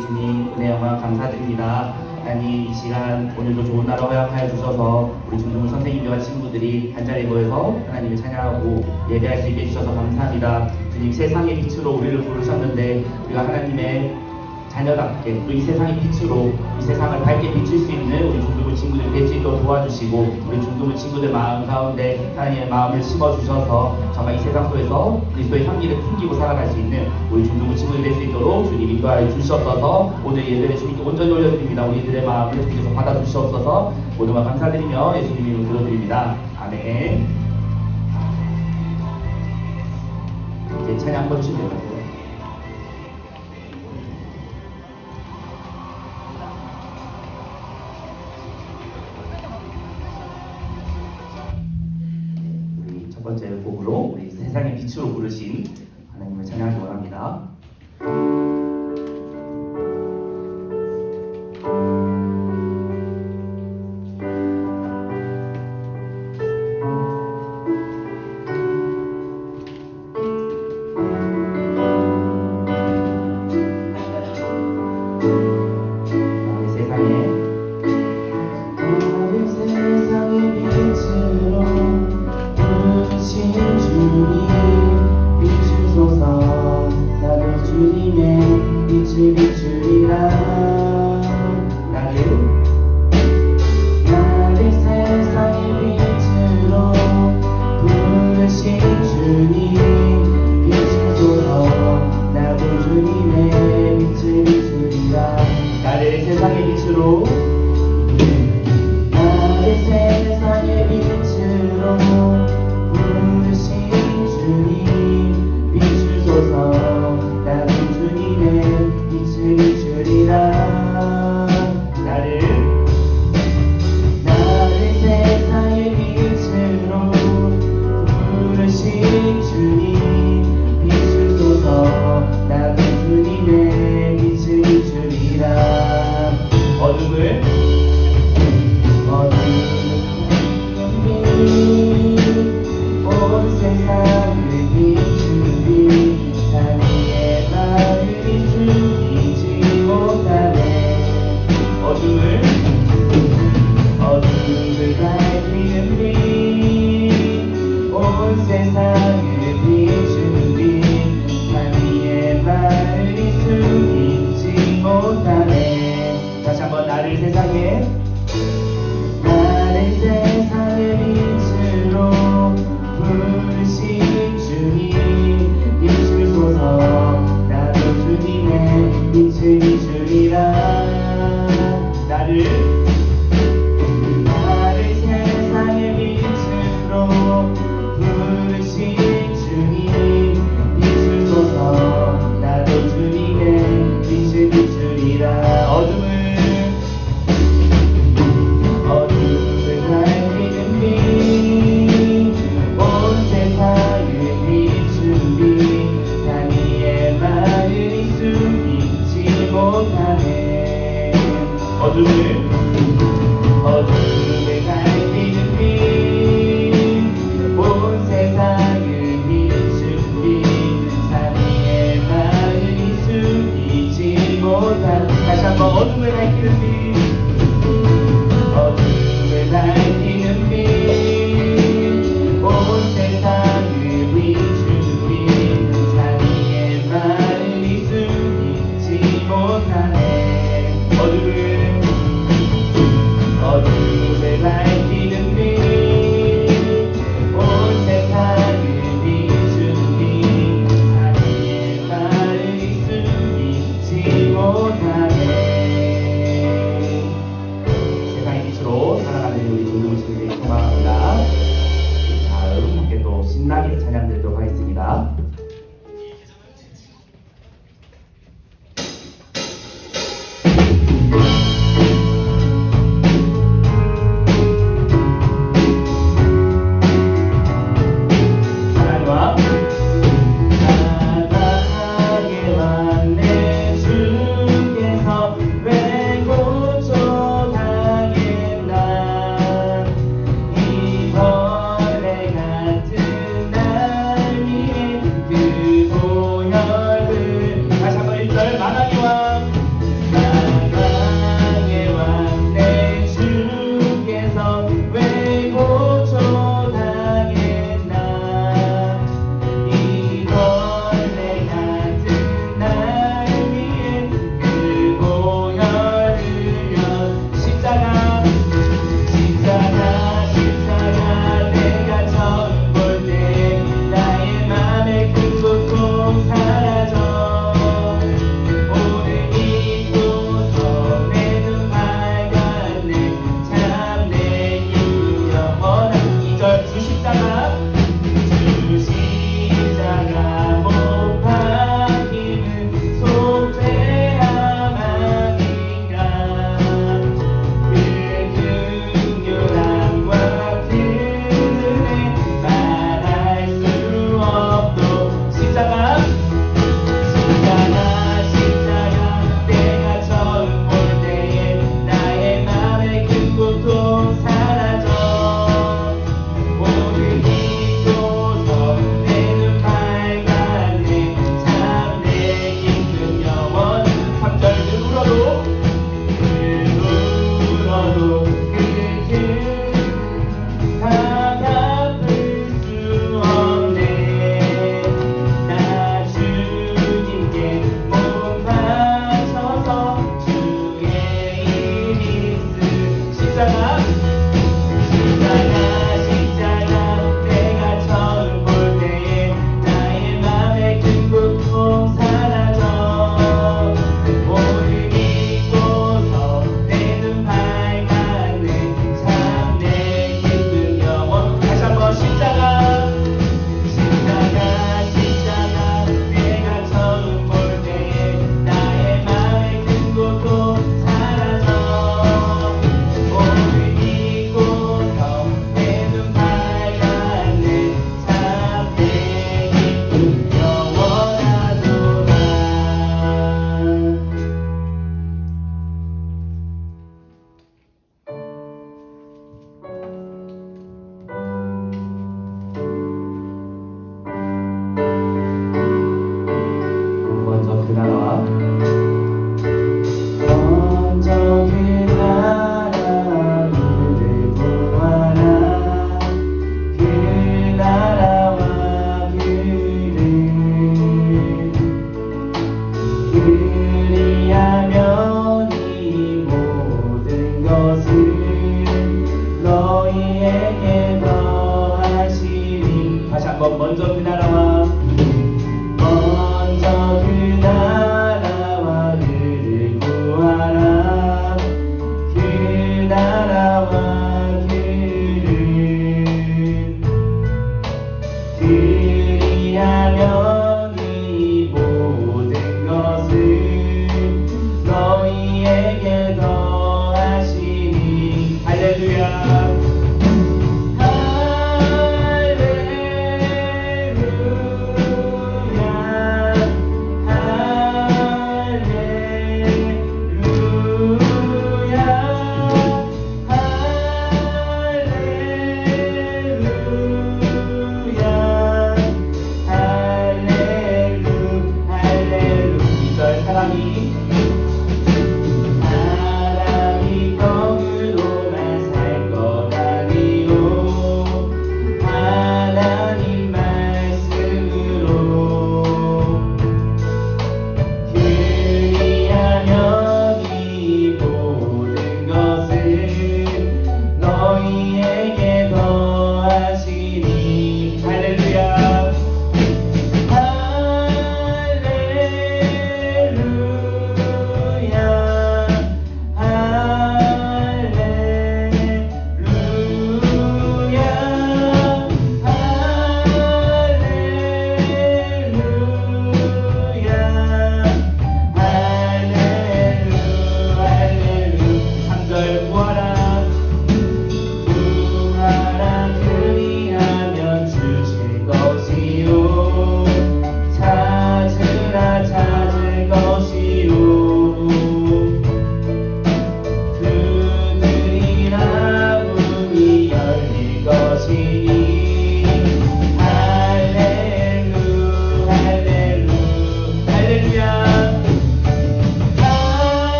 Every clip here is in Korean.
주님 은혜 영광 감사드립니다. 하나님 이 시간 오늘도 좋은 날을 허락하여 주셔서 우리 중등부 선생님들과 친구들이 한자리에 모여서 하나님을 찬양하고 예배할 수 있게 해주셔서 감사합니다. 주님 세상의 빛으로 우리를 부르셨는데 우리가 하나님의 자녀답게 또 이 세상의 빛으로 이 세상을 밝게 비출 수 있는 우리 중등부 친구들 될 수 있도록 도와주시고 우리 중등부 친구들 마음 가운데 하나님의 마음을 심어주셔서 정말 이 세상 속에서 그리스도의 향기를 풍기고 살아갈 수 있는 우리 중등부 친구들 될 수 있도록 주님 인도하여 주시옵소서. 오늘 예배를 주님께 온전히 올려드립니다. 우리들의 마음을 주님께서 받아주시옵소서. 모든 말 감사드리며 예수님 이름으로 기도드립니다. 아멘. 이제 찬양 한번 주시면 됩니다. 첫 번째 곡으로 우리 세상의 빛으로 부르신 하나님을 찬양하기 원합니다.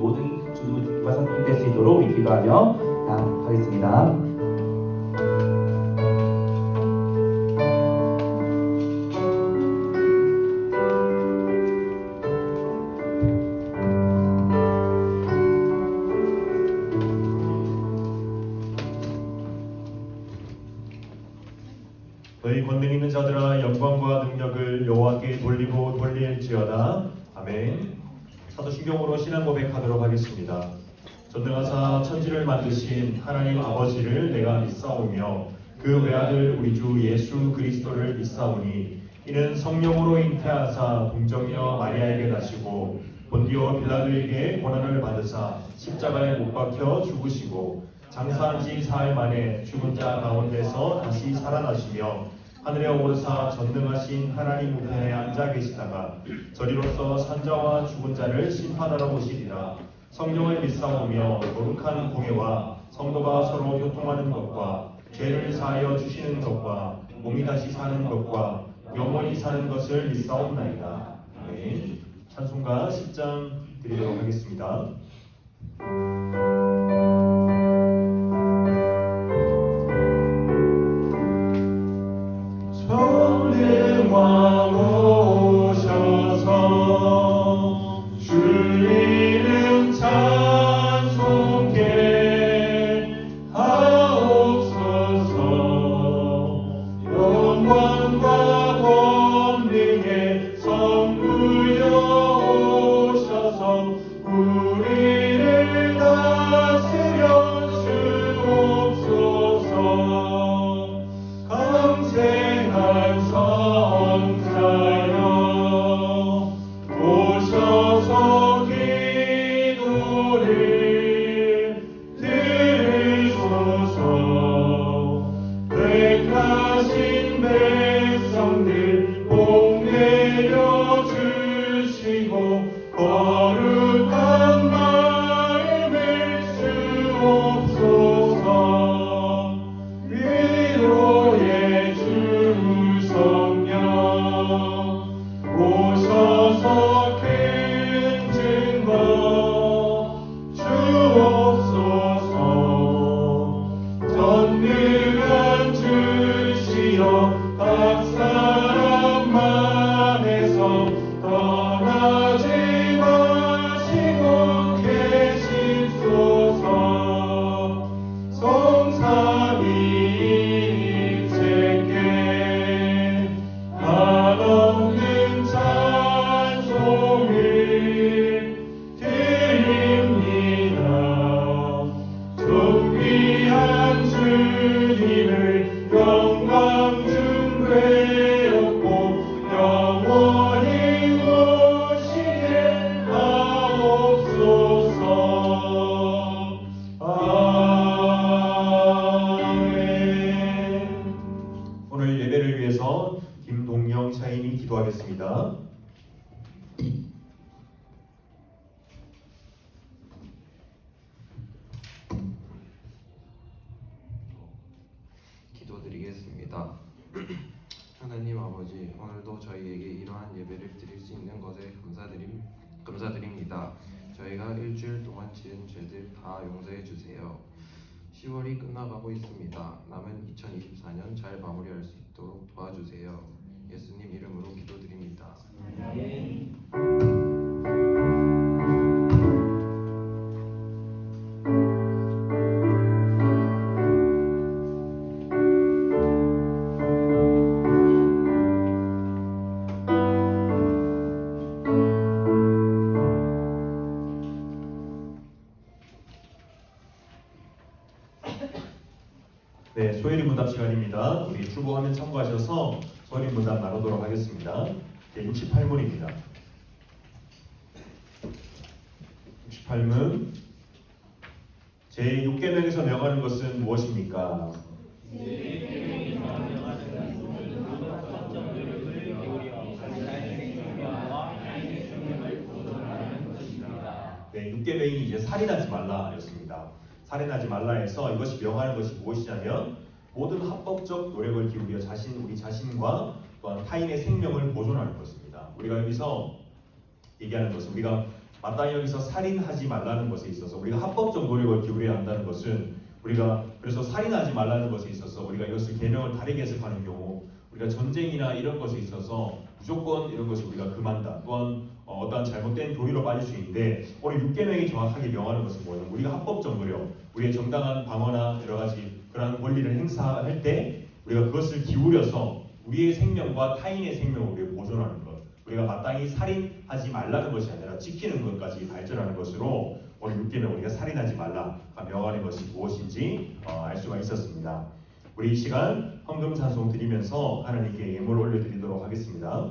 모든 중등부가 선택될 수 있도록 우리 기도하며 하겠습니다. 너희 권능 있는 자들아 영광과 능력을 여호와께 돌리고 돌릴지어다. 아멘. 사도신경으로 신앙 고백하도록 하겠습니다. 전능하사 천지를 만드신 하나님 아버지를 내가 믿사오며 그 외아들 우리 주 예수 그리스도를 믿사오니 이는 성령으로 잉태하사 동정녀 마리아에게 나시고 본디오 빌라도에게 고난을 받으사 십자가에 못 박혀 죽으시고 장사한 지 사흘 만에 죽은 자 가운데서 다시 살아나시며 하늘에 오르사 전능하신 하나님 우편에 앉아 계시다가 저리로서 산자와 죽은 자를 심판하러 오시리라. 성령을 믿사오며 거룩한 공예와 성도가 서로 교통하는 것과 죄를 사하여 주시는 것과 몸이 다시 사는 것과 영원히 사는 것을 믿사옵나이다. 아멘. 찬송가 10장 드리도록 하겠습니다. 성령왕 오셔서 주 이름 찬송케 하옵소서. 영광과 권능의 성부여 오셔서 우리를 다스려 주옵소서. 강생한 성자여 오셔서 기도를 들으소서. 택하신 백성들 복 내려 주시고 거룩한 마음을 주옵소서. 위로의 주 성령 오셔서 큰 증거 주옵소서. 전능한 주시여 각 사람 맘에서 떠나지 마시고 계십소서. 성삼위일체께 한없는 찬송을 드립니다. 존귀한 주님을 영광 중 되었고 영원히 오시게 하옵소서. 아멘. 오늘 예배를 위해서 김동영 차임이 기도하겠습니다. 기도드리겠습니다. 하나님 아버지, 오늘도 저희에게 이러한 예배를 드릴 수 있는 것에 감사드립니다. 저희가 일주일 동안 지은 죄들 다 용서해 주세요. 10월이 끝나가고 있습니다. 남은 2024년 잘 마무리할 수 있도록 도와주세요. 예수님 이름으로 기도드립니다. 네, 소일이 문답 시간입니다. 우리 출보화면 참고하셔서 소일이 문답 나누도록 하겠습니다. 네, 68문입니다. 68문 제6계명에서 명하는 것은 무엇입니까? 네, 6계명이 이제 살인하지 말라였습니다. 살인하지 말라 해서 이것이 명하는 것이 무엇이냐면 모든 합법적 노력을 기울여 우리 자신과 또한 타인의 생명을 보존하는 것입니다. 우리가 여기서 얘기하는 것은 우리가 마땅히 여기서 살인하지 말라는 것에 있어서 우리가 합법적 노력을 기울여야 한다는 것은 우리가 그래서 살인하지 말라는 것에 있어서 우리가 이것을 계명을 다르게 해석하는 경우 우리가 전쟁이나 이런 것에 있어서 무조건 이런 것이 우리가 금한다. 또한 어떠한 잘못된 교리로 빠질 수 있는데 오늘 6계명이 정확하게 명하는 것은 뭐예요? 우리가 합법적 노력, 우리의 정당한 방어나 여러 가지 그러한 권리를 행사할 때 우리가 그것을 기울여서 우리의 생명과 타인의 생명을 우리가 보존하는 것, 우리가 마땅히 살인하지 말라는 것이 아니라 지키는 것까지 발전하는 것으로 오늘 6계명 우리가 살인하지 말라가 명하는 것이 무엇인지 알 수가 있었습니다. 우리 이 시간 헌금 찬송 드리면서 하나님께 예물을 올려드리도록 하겠습니다.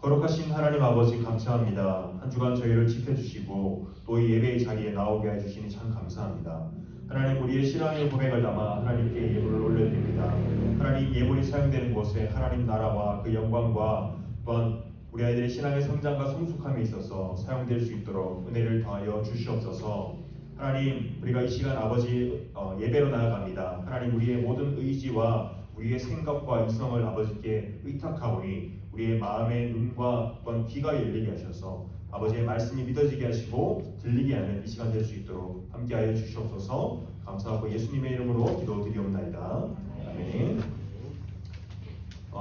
거룩하신 하나님 아버지 감사합니다. 한 주간 저희를 지켜주시고 또 이 예배의 자리에 나오게 해주시니 참 감사합니다. 하나님 우리의 신앙의 고백을 담아 하나님께 예물을 올려드립니다. 하나님 예물이 사용되는 곳에 하나님 나라와 그 영광과 또한 우리 아이들의 신앙의 성장과 성숙함에 있어서 사용될 수 있도록 은혜를 더하여 주시옵소서. 하나님 우리가 이 시간 아버지 예배로 나아갑니다. 하나님 우리의 모든 의지와 우리의 생각과 이성을 아버지께 의탁하오니 우리의 마음의 눈과 또한 귀가 열리게 하셔서 아버지의 말씀이 믿어지게 하시고 들리게 하는 이 시간 될 수 있도록 함께하여 주시옵소서. 감사하고 예수님의 이름으로 기도드리옵나이다. 아멘.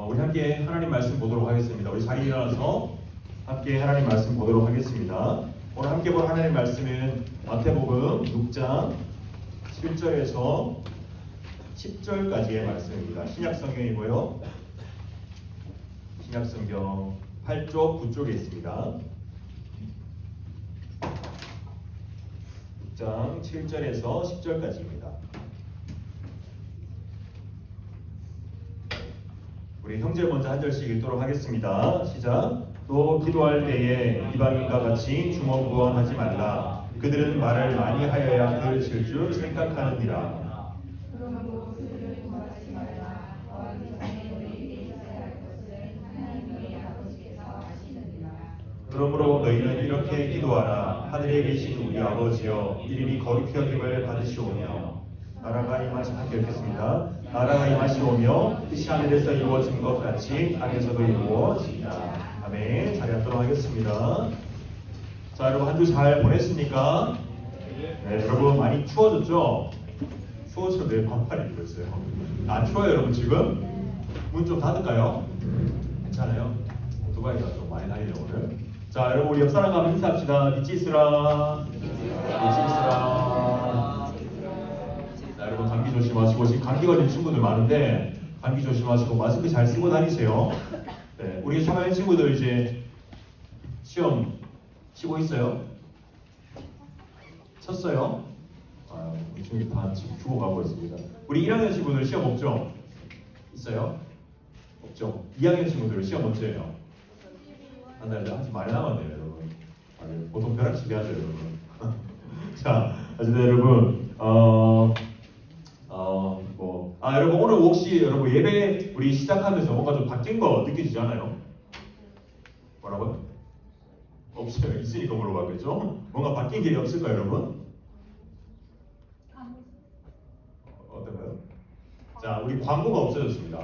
우리 함께 하나님 말씀 보도록 하겠습니다. 우리 자리에 일어나서 함께 하나님 말씀 보도록 하겠습니다. 오늘 함께 볼 하나님 말씀은 마태복음 6장 7절에서 10절까지의 말씀입니다. 신약성경이고요. 신약성경 8쪽 9쪽에 있습니다. 6장 7절에서 10절까지입니다. 우리 형제 먼저 한 절씩 읽도록 하겠습니다. 시작. 또 기도할 때에 이방인과 같이 중언부언하지 말라. 그들은 말을 많이 하여야 들으실 줄 생각하느니라. 그러므로 너희는 이렇게 기도하라. 하늘에 계신 우리 아버지여, 이름이 거룩히 여김을 받으시오며 나라가 임하시 함께 읽겠습니다. 나라가 임하시오며 뜻이 하늘에서 이루어진 것 같이 땅에서도 이루어지리라. 아멘. 자리 앉도록 하겠습니다. 자, 여러분 한 주 잘 보냈습니까? 네, 여러분 많이 추워졌죠? 추워서 내 반팔 입고 있어요. 안 추워요, 여러분 지금? 문 좀 닫을까요? 괜찮아요? 오토바이가 좀 많이 다니네요 오늘. 자, 여러분 우리 옆 사람 가면 인사합시다. 미치스라. 자, 여러분 감기 조심하시고 지금 감기 걸린 친구들 많은데 감기 조심하시고 마스크 잘 쓰고 다니세요. 네, 우리 3학년 친구들 이제 시험 치고 있어요? 쳤어요? 우리 친구들 다 지금 죽어가고 있습니다. 우리 1학년 친구들 시험 없죠? 있어요? 없죠? 2학년 친구들 시험 언제예요? 한 달 아직 많이 남았네요, 여러분. 보통 벼락치기 하죠, 여러분. 자, 어쨌든 여러분, 여러분 오늘 혹시 여러분 예배 우리 시작하면서 뭔가 좀 바뀐 거 느껴지지 않아요? 뭐라고요? 없어요. 있으니까 물어봤겠죠? 뭔가 바뀐 게 없을까요, 여러분? 어떤가요? 자, 우리 광고가 없어졌습니다.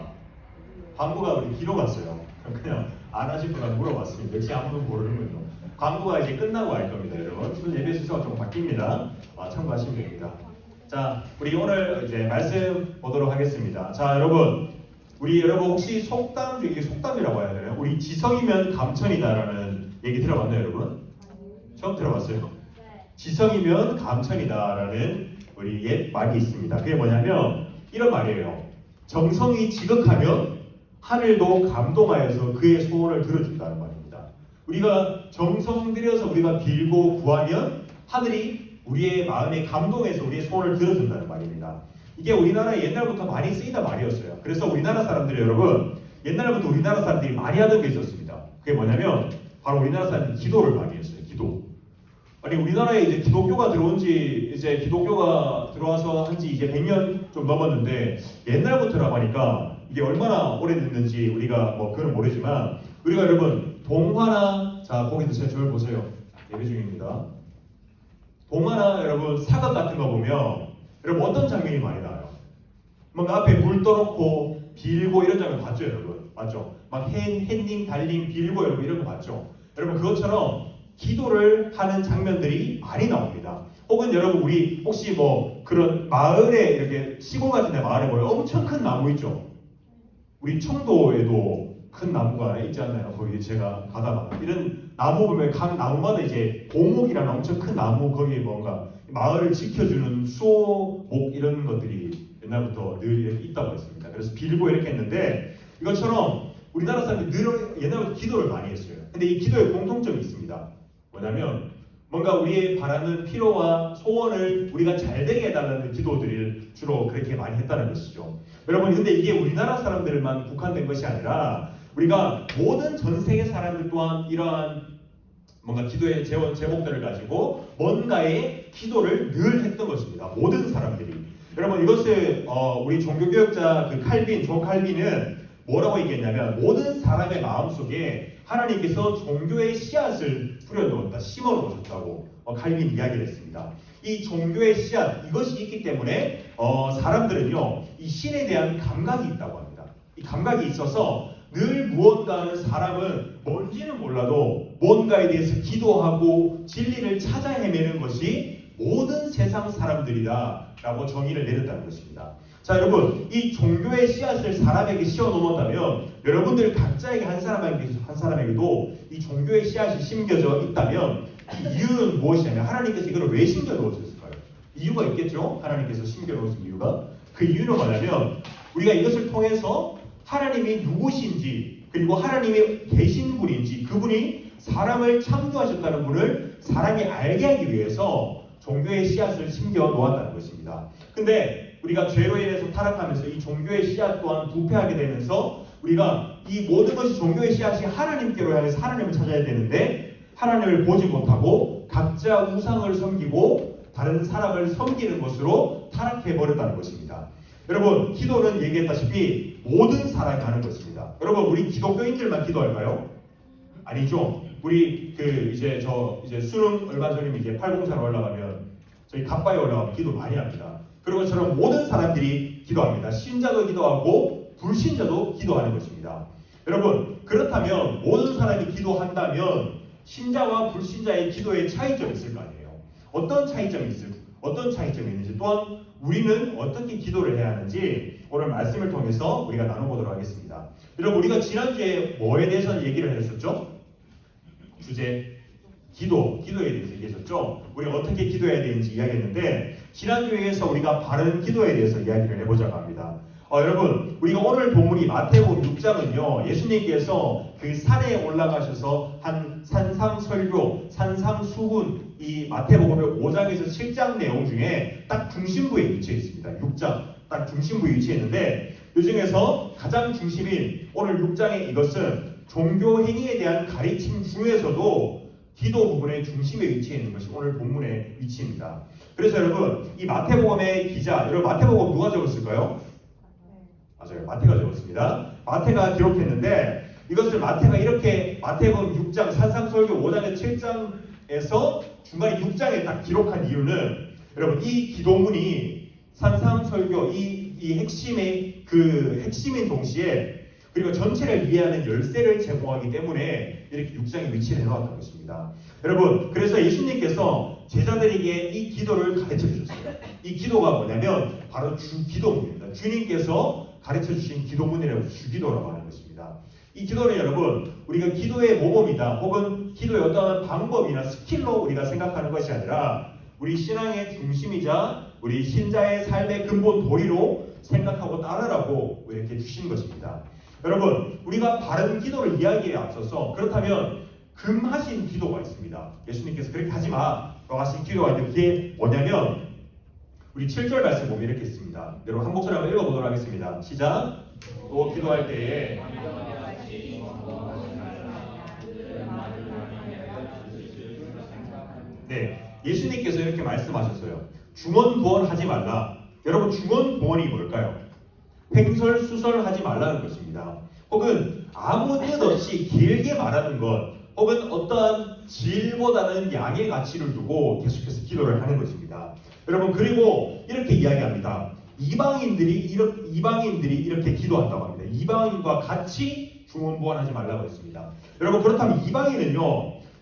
광고가 우리 뒤로 갔어요. 그냥 안 하실 분한테 물어봤습니다. 역시 아무도 모르는군요. 광고가 이제 끝나고 할 겁니다, 여러분. 예배 순서가 좀 바뀝니다. 참고하시면 됩니다. 자, 우리 오늘 이제 말씀 보도록 하겠습니다. 자, 여러분, 우리 여러분 혹시 속담 중에 속담이라고 해야 되나요? 우리 지성이면 감천이다라는 얘기 들어봤나요, 여러분? 처음 들어봤어요? 지성이면 감천이다라는 우리 옛 말이 있습니다. 그게 뭐냐면 이런 말이에요. 정성이 지극하면 하늘도 감동하여서 그의 소원을 들어준다는 말입니다. 우리가 정성 들여서 우리가 빌고 구하면 하늘이 우리의 마음에 감동해서 우리의 소원을 들어준다는 말입니다. 이게 우리나라에 옛날부터 많이 쓰이던 말이었어요. 그래서 우리나라 사람들이 여러분 옛날부터 우리나라 사람들이 많이 하던 게 있었습니다. 그게 뭐냐면 바로 우리나라 사람들이 기도를 많이 했어요. 기도. 아니 우리나라에 이제 기독교가 들어온 지 이제 기독교가 들어와서 한지 이제 100년 좀 넘었는데 옛날부터라고 하니까 이게 얼마나 오래됐는지 우리가 뭐 그건 모르지만 우리가 여러분 동화나 자 거기서 제 저를 보세요. 예배 중입니다. 동화나 여러분 사극 같은 거 보면 여러분 어떤 장면이 많이 나와요? 뭔가 앞에 물 떠놓고 빌고 이런 장면 봤죠 여러분? 맞죠? 막 햇님 달님 빌고 여러분 이런 거 봤죠? 여러분 그것처럼 기도를 하는 장면들이 많이 나옵니다. 혹은 여러분 우리 혹시 뭐 그런 마을에 이렇게 시골 같은 데 마을에 보면 엄청 큰 나무 있죠? 우리 청도에도 큰 나무가 있지 않나요? 거기 제가 가다가 이런 나무 보면 각 나무마다 이제 고목이라는 엄청 큰 나무 거기에 뭔가 마을을 지켜주는 수호목 이런 것들이 옛날부터 늘 있다고 했습니다. 그래서 빌고 이렇게 했는데 이것처럼 우리나라 사람들이 늘 옛날부터 기도를 많이 했어요. 근데 이 기도에 공통점이 있습니다. 뭐냐면 뭔가 우리의 바라는 필요와 소원을 우리가 잘 되게 해달라는 기도들을 주로 그렇게 많이 했다는 것이죠. 여러분 근데 이게 우리나라 사람들만 국한된 것이 아니라 우리가 모든 전 세계 사람들 또한 이러한 뭔가 기도의 제목들을 가지고 뭔가의 기도를 늘 했던 것입니다. 모든 사람들이. 여러분 이것을 우리 종교교역자 그 칼빈, 존 칼빈은 뭐라고 얘기했냐면 모든 사람의 마음속에 하나님께서 종교의 씨앗을 뿌려놓았다, 심어놓으셨다고 칼빈 이야기를 했습니다. 이 종교의 씨앗 이것이 있기 때문에 사람들은요 이 신에 대한 감각이 있다고 합니다. 이 감각이 있어서 늘 무언가 하는 사람은 뭔지는 몰라도 뭔가에 대해서 기도하고 진리를 찾아 헤매는 것이 모든 세상 사람들이다 라고 정의를 내렸다는 것입니다. 자 여러분 이 종교의 씨앗을 사람에게 씌워놓는다면 여러분들 각자에게 한 사람에게도 이 종교의 씨앗이 심겨져 있다면 이유는 무엇이냐면 하나님께서 이걸 왜 심겨 놓으셨을까요? 이유가 있겠죠? 하나님께서 심겨 놓으신 이유가 그 이유는 뭐냐면 우리가 이것을 통해서 하나님이 누구신지 그리고 하나님이 계신 분인지 그분이 사람을 창조하셨다는 분을 사람이 알게 하기 위해서 종교의 씨앗을 심겨 놓았다는 것입니다. 근데 우리가 죄로 인해서 타락하면서 이 종교의 씨앗 또한 부패하게 되면서 우리가 이 모든 것이 종교의 씨앗이 하나님께로 향해서 하나님을 찾아야 되는데 하나님을 보지 못하고 각자 우상을 섬기고 다른 사람을 섬기는 것으로 타락해버렸다는 것입니다. 여러분 기도는 얘기했다시피 모든 사람이 하는 것입니다. 여러분 우리 기독교인들만 기도할까요? 아니죠. 우리 이제 수능 얼마 전이면 이제 804로 올라가면 저희 갑바에 올라가면 기도 많이 합니다. 그런 것처럼 모든 사람들이 기도합니다. 신자도 기도하고 불신자도 기도하는 것입니다. 여러분 그렇다면 모든 사람이 기도한다면 신자와 불신자의 기도에 차이점이 있을 거 아니에요. 어떤 차이점이 있는지 또한 우리는 어떻게 기도를 해야 하는지 오늘 말씀을 통해서 우리가 나눠보도록 하겠습니다. 여러분 우리가 지난주에 뭐에 대해서 얘기를 했었죠? 주제 기도에 대해서 얘기했었죠. 우리가 어떻게 기도해야 되는지 이야기했는데 지난주에서 우리가 바른 기도에 대해서 이야기를 해보자고 합니다. 여러분 우리가 오늘 본문이 마태복음 6장은요 예수님께서 그 산에 올라가셔서 한 산상설교, 산상수훈 이 마태복음 5장에서 7장 내용 중에 딱 중심부에 위치해 있습니다. 6장 딱 중심부에 위치해 있는데 이 중에서 가장 중심인 오늘 6장의 이것은 종교 행위에 대한 가르침 중에서도 기도 부분의 중심에 위치해 있는 것이 오늘 본문의 위치입니다. 그래서 여러분 이 마태복음의 기자 여러분 마태복음 누가 적었을까요? 맞아요. 마태가 적었습니다. 마태가 기록했는데 이것을 마태가 이렇게 마태복음 6장 산상설교 5장에서 7장에서 중간에 6장에 딱 기록한 이유는 여러분 이 기도문이 산상설교 이 핵심의 핵심인 동시에 그리고 전체를 이해하는 열쇠를 제공하기 때문에 이렇게 6장에 위치를 해놓았던 것입니다. 여러분 그래서 예수님께서 제자들에게 이 기도를 가르쳐 주셨어요. 이 기도가 뭐냐면 바로 주기도문입니다. 주님께서 가르쳐 주신 기도문이라고 주기도라고 하는 것입니다. 이 기도는 여러분 우리가 기도의 모범이다 혹은 기도의 어떠한 방법이나 스킬로 우리가 생각하는 것이 아니라 우리 신앙의 중심이자 우리 신자의 삶의 근본 도리로 생각하고 따르라고 이렇게 주신 것입니다. 여러분, 우리가 바른 기도를 이야기에 앞서서 그렇다면 금하신 기도가 있습니다. 예수님께서 그렇게 하지 마 라고 하신 기도가 있는데 그게 뭐냐면 우리 7절 말씀 보면 이렇게 있습니다. 여러분 한 목소리 한번 읽어보도록 하겠습니다. 시작. 또 기도할 때에 네, 예수님께서 이렇게 말씀하셨어요. 중언부언하지 말라. 여러분 중언부언이 뭘까요? 횡설수설하지 말라는 것입니다. 혹은 아무 뜻 없이 길게 말하는 것, 혹은 어떠한 질보다는 양의 가치를 두고 계속해서 기도를 하는 것입니다. 여러분 그리고 이렇게 이야기합니다. 이방인들이 이렇게 기도한다고 합니다. 이방인과 같이 중언부언하지 말라고 했습니다. 여러분 그렇다면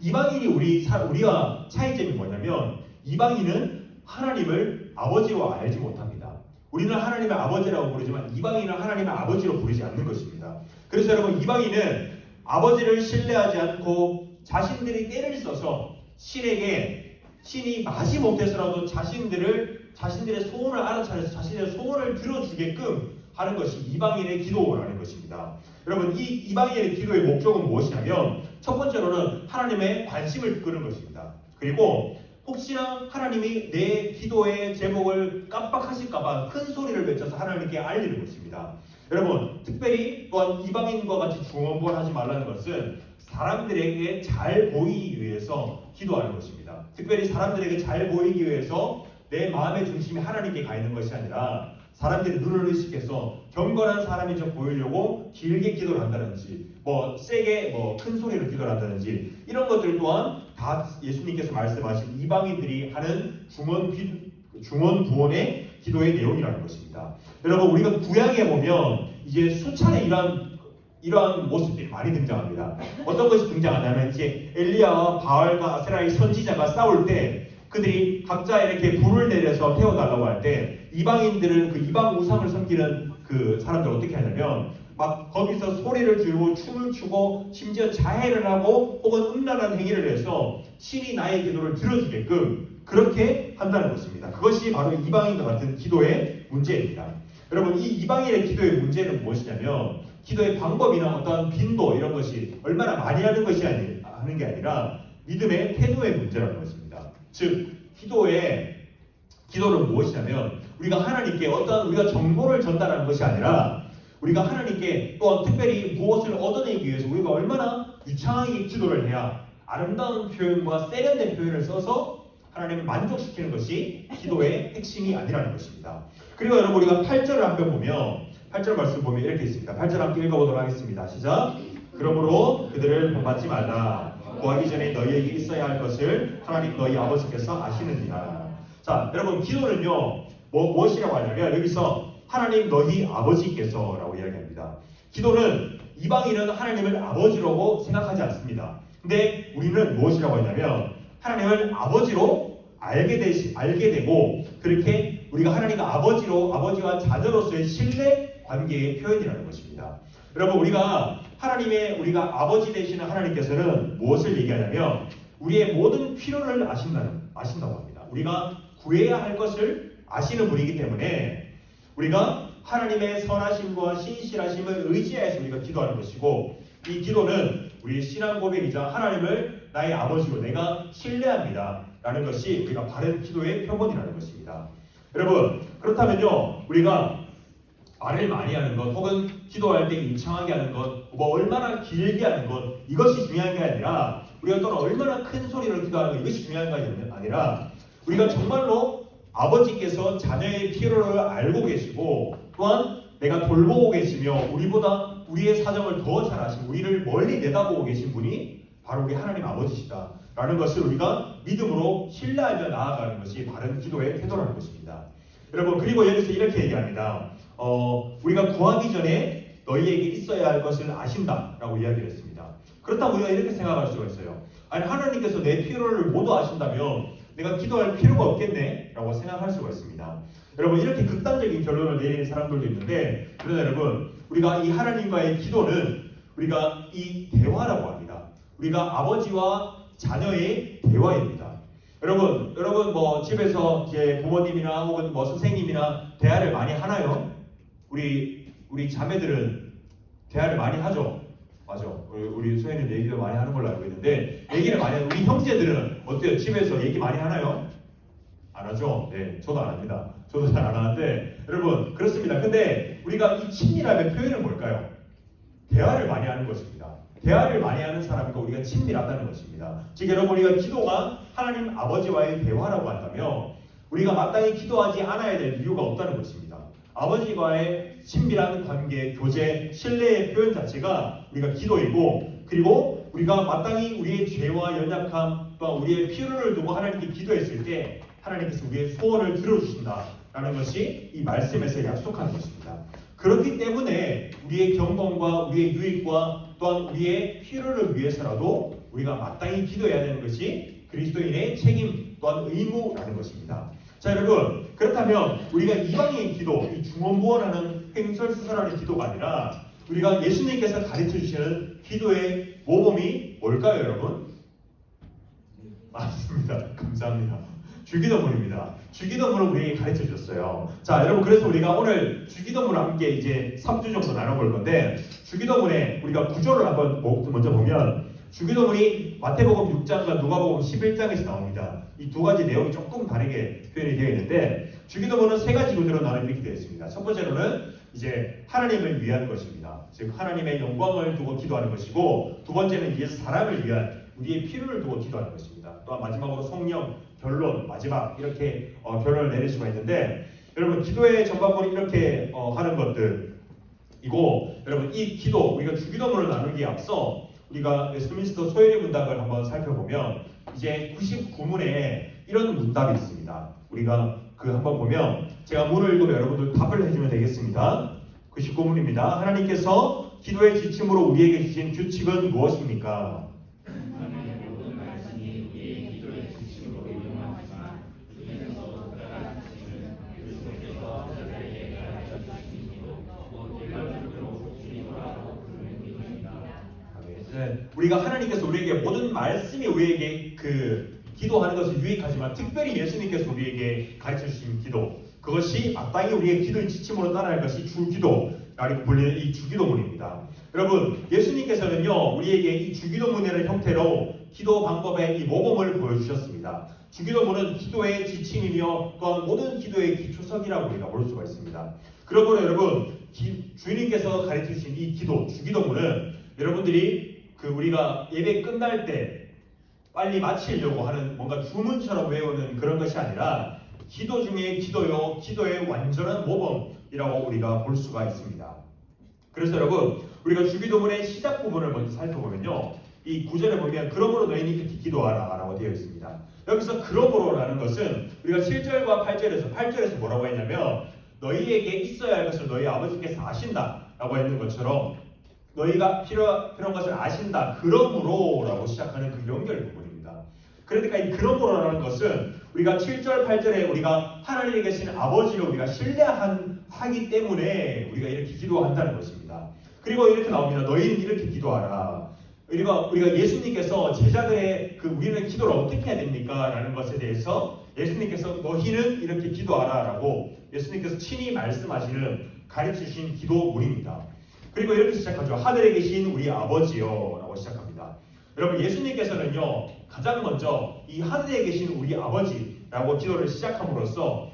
이방인이 우리와 차이점이 뭐냐면 이방인은 하나님을 아버지로 알지 못합니다. 우리는 하나님의 아버지라고 부르지만 이방인은 하나님의 아버지로 부르지 않는 것입니다. 그래서 여러분 이방인은 아버지를 신뢰하지 않고 자신들이 때를 써서 신이 마지 못해서라도 자신들의 소원을 알아차려서 자신의 소원을 들어주게끔 하는 것이 이방인의 기도라는 것입니다. 여러분 이 이방인의 기도의 목적은 무엇이냐면 첫 번째로는 하나님의 관심을 끄는 것입니다. 그리고 혹시나 하나님이 내 기도의 제목을 깜빡하실까봐 큰 소리를 외쳐서 하나님께 알리는 것입니다. 여러분 특별히 또한 이방인과 같이 중언부언하지 말라는 것은 사람들에게 잘 보이기 위해서 기도하는 것입니다. 특별히 사람들에게 잘 보이기 위해서 내 마음의 중심이 하나님께 가 있는 것이 아니라 사람들이 눈을 의식해서 경건한 사람인 척 보이려고 길게 기도를 한다든지 세게 큰 소리로 기도를 한다든지 이런 것들 또한 다 예수님께서 말씀하신 이방인들이 하는 중언부언의 기도의 내용이라는 것입니다. 여러분 우리가 구약에 보면 이제 수차례 이러한 모습들이 많이 등장합니다. 어떤 것이 등장하냐면 이제 엘리야와 바알과 아세라의 선지자가 싸울 때 그들이 각자 이렇게 불을 내려서 태워달라고 할 때 이방인들은 그 이방 우상을 섬기는 그 사람들 어떻게 하냐면 막 거기서 소리를 지르고 춤을 추고 심지어 자해를 하고 혹은 음란한 행위를 해서 신이 나의 기도를 들어주게끔 그렇게 한다는 것입니다. 그것이 바로 이방인과 같은 기도의 문제입니다. 여러분 이 이방인의 기도의 문제는 무엇이냐면 기도의 방법이나 어떤 빈도 이런 것이 얼마나 많이 하는 게 아니라 믿음의 태도의 문제라는 것입니다. 즉 기도는 무엇이냐면 우리가 하나님께 우리가 정보를 전달하는 것이 아니라 우리가 하나님께 또 특별히 무엇을 얻어내기 위해서 우리가 얼마나 유창하게 기도를 해야 아름다운 표현과 세련된 표현을 써서 하나님을 만족시키는 것이 기도의 핵심이 아니라는 것입니다. 그리고 여러분 우리가 8절을 한번 보면 8절 말씀 보면 이렇게 있습니다. 8절 함께 읽어보도록 하겠습니다. 시작. 그러므로 그들을 본받지 말라. 구하기 전에 너희에게 있어야 할 것을 하나님 너희 아버지께서 아시느니라. 자, 여러분 기도는요 무엇이라고 하냐면 여기서 하나님 너희 아버지께서라고 이야기합니다. 기도는 이방인은 하나님을 아버지라고 생각하지 않습니다. 근데 우리는 무엇이라고 하냐면 하나님을 아버지로 알게 되고 그렇게 우리가 하나님과 아버지와 자녀로서의 신뢰 관계의 표현이라는 것입니다. 여러분 우리가 아버지 되시는 하나님께서는 무엇을 얘기하냐면 우리의 모든 필요를 아신다고 합니다. 우리가 구해야 할 것을 아시는 분이기 때문에 우리가 하나님의 선하심과 신실하심을 의지해서 우리가 기도하는 것이고 이 기도는 우리의 신앙 고백이자 하나님을 나의 아버지로 내가 신뢰합니다 라는 것이 우리가 바른 기도의 표본이라는 것입니다. 여러분 그렇다면요 우리가 말을 많이 하는 것 혹은 기도할 때 유창하게 하는 것 얼마나 길게 하는 것 이것이 중요한 게 아니라 우리가 또는 얼마나 큰 소리로 기도하는 것 이것이 중요한 게 아니라 우리가 정말로 아버지께서 자녀의 필요를 알고 계시고 또한 내가 돌보고 계시며 우리보다 우리의 사정을 더 잘 아시고 우리를 멀리 내다보고 계신 분이 바로 우리 하나님 아버지시다 라는 것을 우리가 믿음으로 신뢰하며 나아가는 것이 바른 기도의 태도라는 것입니다. 여러분 그리고 여기서 이렇게 얘기합니다. 우리가 구하기 전에 너희에게 있어야 할 것을 아신다 라고 이야기를 했습니다. 그렇다고 우리가 이렇게 생각할 수가 있어요. 아니 하나님께서 내 필요를 모두 아신다면 내가 기도할 필요가 없겠네 라고 생각할 수가 있습니다. 여러분 이렇게 극단적인 결론을 내리는 사람들도 있는데 그러나 여러분 우리가 이 하나님과의 기도는 우리가 이 대화라고 합니다. 우리가 아버지와 자녀의 대화입니다. 여러분 집에서 제 부모님이나 혹은 선생님이나 대화를 많이 하나요? 우리 자매들은 대화를 많이 하죠. 맞아. 우리 소연이는 얘기도 많이 하는 걸로 알고 있는데 얘기를 많이 하는 우리 형제들은 어때요? 집에서 얘기 많이 하나요? 안 하죠? 네, 저도 안 합니다. 저도 잘 안 하는데 여러분 그렇습니다. 근데 우리가 이 친밀함의 표현은 뭘까요? 대화를 많이 하는 것입니다. 대화를 많이 하는 사람과 우리가 친밀하다는 것입니다. 즉 여러분 우리가 기도가 하나님 아버지와의 대화라고 한다면 우리가 마땅히 기도하지 않아야 될 이유가 없다는 것입니다. 아버지와의 친밀한 관계, 교제, 신뢰의 표현 자체가 우리가 기도이고 그리고 우리가 마땅히 우리의 죄와 연약함 또한 우리의 필요를 두고 하나님께 기도했을 때 하나님께서 우리의 소원을 들어주신다라는 것이 이 말씀에서 약속하는 것입니다. 그렇기 때문에 우리의 경건과 우리의 유익과 또한 우리의 필요를 위해서라도 우리가 마땅히 기도해야 되는 것이 그리스도인의 책임 또한 의무라는 것입니다. 자 여러분 그렇다면 우리가 이방인 기도, 이 중언부언하는 횡설수설하는 기도가 아니라 우리가 예수님께서 가르쳐 주시는 기도의 모범이 뭘까요 여러분? 맞습니다. 감사합니다. 주기도문입니다. 주기도문을 우리에게 가르쳐 주셨어요. 자, 여러분 그래서 우리가 오늘 주기도문을 함께 이제 3주 정도 나눠볼 건데 주기도문에 우리가 구조를 한번 먼저 보면 주기도문이 마태복음 6장과 누가복음 11장에서 나옵니다. 이 두 가지 내용이 조금 다르게 표현이 되어 있는데 주기도문은 세 가지 구조로 나누게 되어 있습니다. 첫 번째로는 이제 하나님을 위한 것입니다. 즉 하나님의 영광을 두고 기도하는 것이고 두 번째는 이제 사람을 위한 우리의 필요를 두고 기도하는 것입니다. 또한 마지막으로 성령, 결론, 마지막 이렇게 결론을 내릴 수가 있는데 여러분 기도의 전반부는 이렇게 하는 것들이고 여러분 이 기도 우리가 주기도문을 나누기에 앞서 우리가 웨스트민스터 소요리 문답을 한번 살펴보면 이제 99문에 이런 문답이 있습니다. 우리가 그 한번 보면 제가 문을 읽으면 여러분들 답을 해주면 되겠습니다. 99문입니다. 하나님께서 기도의 지침으로 우리에게 주신 규칙은 무엇입니까? 우리가 하나님께서 우리에게 모든 말씀이 우리에게 그 기도하는 것은 유익하지만 특별히 예수님께서 우리에게 가르쳐 주신 기도 그것이 마땅히 우리의 기도의 지침으로 따라할 것이 주기도라고 불리는 이 주기도문입니다. 여러분 예수님께서는요 우리에게 이 주기도문이라는 형태로 기도 방법의 이 모범을 보여주셨습니다. 주기도문은 기도의 지침이며 또한 모든 기도의 기초석이라고 우리가 볼 수가 있습니다. 그러므로 여러분 주님께서 가르쳐 주신 이 기도 주기도문은 여러분들이 우리가 예배 끝날 때 빨리 마치려고 하는 뭔가 주문처럼 외우는 그런 것이 아니라 기도 중에 기도요, 기도의 완전한 모범이라고 우리가 볼 수가 있습니다. 그래서 여러분 우리가 주기도문의 시작 부분을 먼저 살펴보면요. 이 구절에 보면 그러므로 너희는 이렇게 기도하라 라고 되어 있습니다. 여기서 그러므로라는 것은 우리가 7절과 8절에서 뭐라고 했냐면 너희에게 있어야 할 것을 너희 아버지께서 아신다 라고 했는 것처럼 너희가 필요한 것을 아신다. 그러므로 라고 시작하는 그 연결 부분입니다. 그러니까 이 그러므로라는 것은 우리가 7절, 8절에 우리가 하나님에 계신 아버지를 우리가 신뢰하기 때문에 우리가 이렇게 기도한다는 것입니다. 그리고 이렇게 나옵니다. 너희는 이렇게 기도하라. 우리가 예수님께서 제자들의 우리는 기도를 어떻게 해야 됩니까? 라는 것에 대해서 예수님께서 너희는 이렇게 기도하라 라고 예수님께서 친히 말씀하시는 가르치신 기도문입니다. 그리고 이렇게 시작하죠. 하늘에 계신 우리 아버지요 라고 시작합니다. 여러분 예수님께서는요 가장 먼저 이 하늘에 계신 우리 아버지라고 기도를 시작함으로써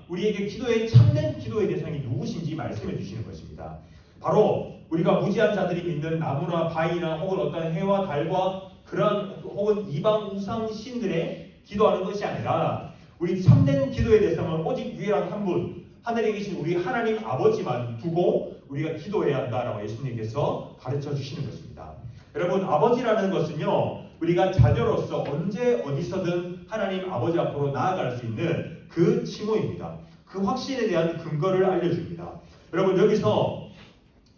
우리에게 기도의 참된 기도의 대상이 누구신지 말씀해 주시는 것입니다. 바로 우리가 무지한 자들이 믿는 나무나 바위나 혹은 어떤 해와 달과 그런 혹은 이방 우상 신들의 기도하는 것이 아니라 우리 참된 기도의 대상은 오직 유일한 한 분 하늘에 계신 우리 하나님 아버지만 두고 우리가 기도해야 한다라고 예수님께서 가르쳐 주시는 것입니다. 여러분 아버지라는 것은요 우리가 자녀로서 언제 어디서든 하나님 아버지 앞으로 나아갈 수 있는 그 칭호입니다. 그 확신에 대한 근거를 알려줍니다. 여러분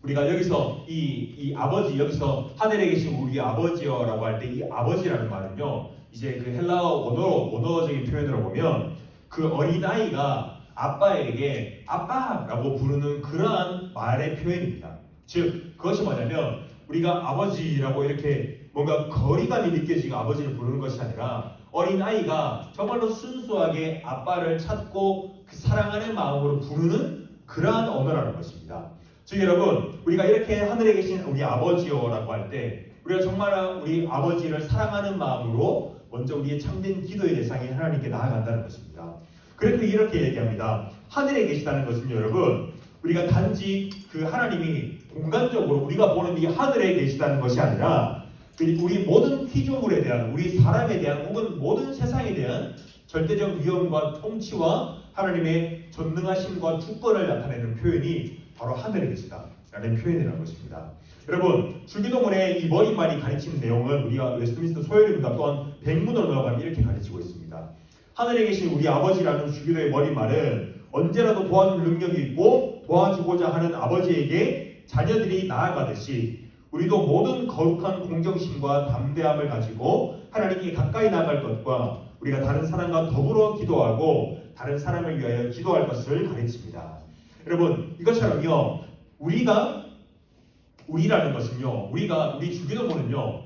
우리가 여기서 이 아버지 여기서 하늘에 계신 우리 아버지여라고 할 때 이 아버지라는 말은요 이제 그 헬라어 원어적인 표현으로 보면 그 어린아이가 아빠에게 아빠라고 부르는 그러한 말의 표현입니다. 즉 그것이 뭐냐면 우리가 아버지라고 이렇게 뭔가 거리감이 느껴지고 아버지를 부르는 것이 아니라 어린아이가 정말로 순수하게 아빠를 찾고 그 사랑하는 마음으로 부르는 그러한 언어라는 것입니다. 즉 여러분, 우리가 이렇게 하늘에 계신 우리 아버지요라고 할 때 우리가 정말 우리 아버지를 사랑하는 마음으로 먼저 우리의 참된 기도의 대상인 하나님께 나아간다는 것입니다. 그래서 이렇게 얘기합니다. 하늘에 계시다는 것은요, 여러분, 우리가 단지 그 하나님이 공간적으로 우리가 보는 이 하늘에 계시다는 것이 아니라 우리 모든 피조물에 대한, 우리 사람에 대한 혹은 모든 세상에 대한 절대적 위엄과 통치와 하나님의 전능하심과 주권을 나타내는 표현이 바로 하늘에 계시다라는 표현이라는 것입니다. 여러분, 주기도문의 이 머리말이 가르치는 내용은 우리가 웨스트민스터 소요리문과 또한 백문으로 넘어가면 이렇게 가르치고 있습니다. 하늘에 계신 우리 아버지라는 주기도의 머리말은 언제라도 도와줄 능력이 있고 도와주고자 하는 아버지에게 자녀들이 나아가듯이 우리도 모든 거룩한 공정심과 담대함을 가지고 하나님께 가까이 나아갈 것과 우리가 다른 사람과 더불어 기도하고 다른 사람을 위하여 기도할 것을 가르칩니다. 여러분, 이것처럼요, 우리라는 것은요, 우리 주기도문은요,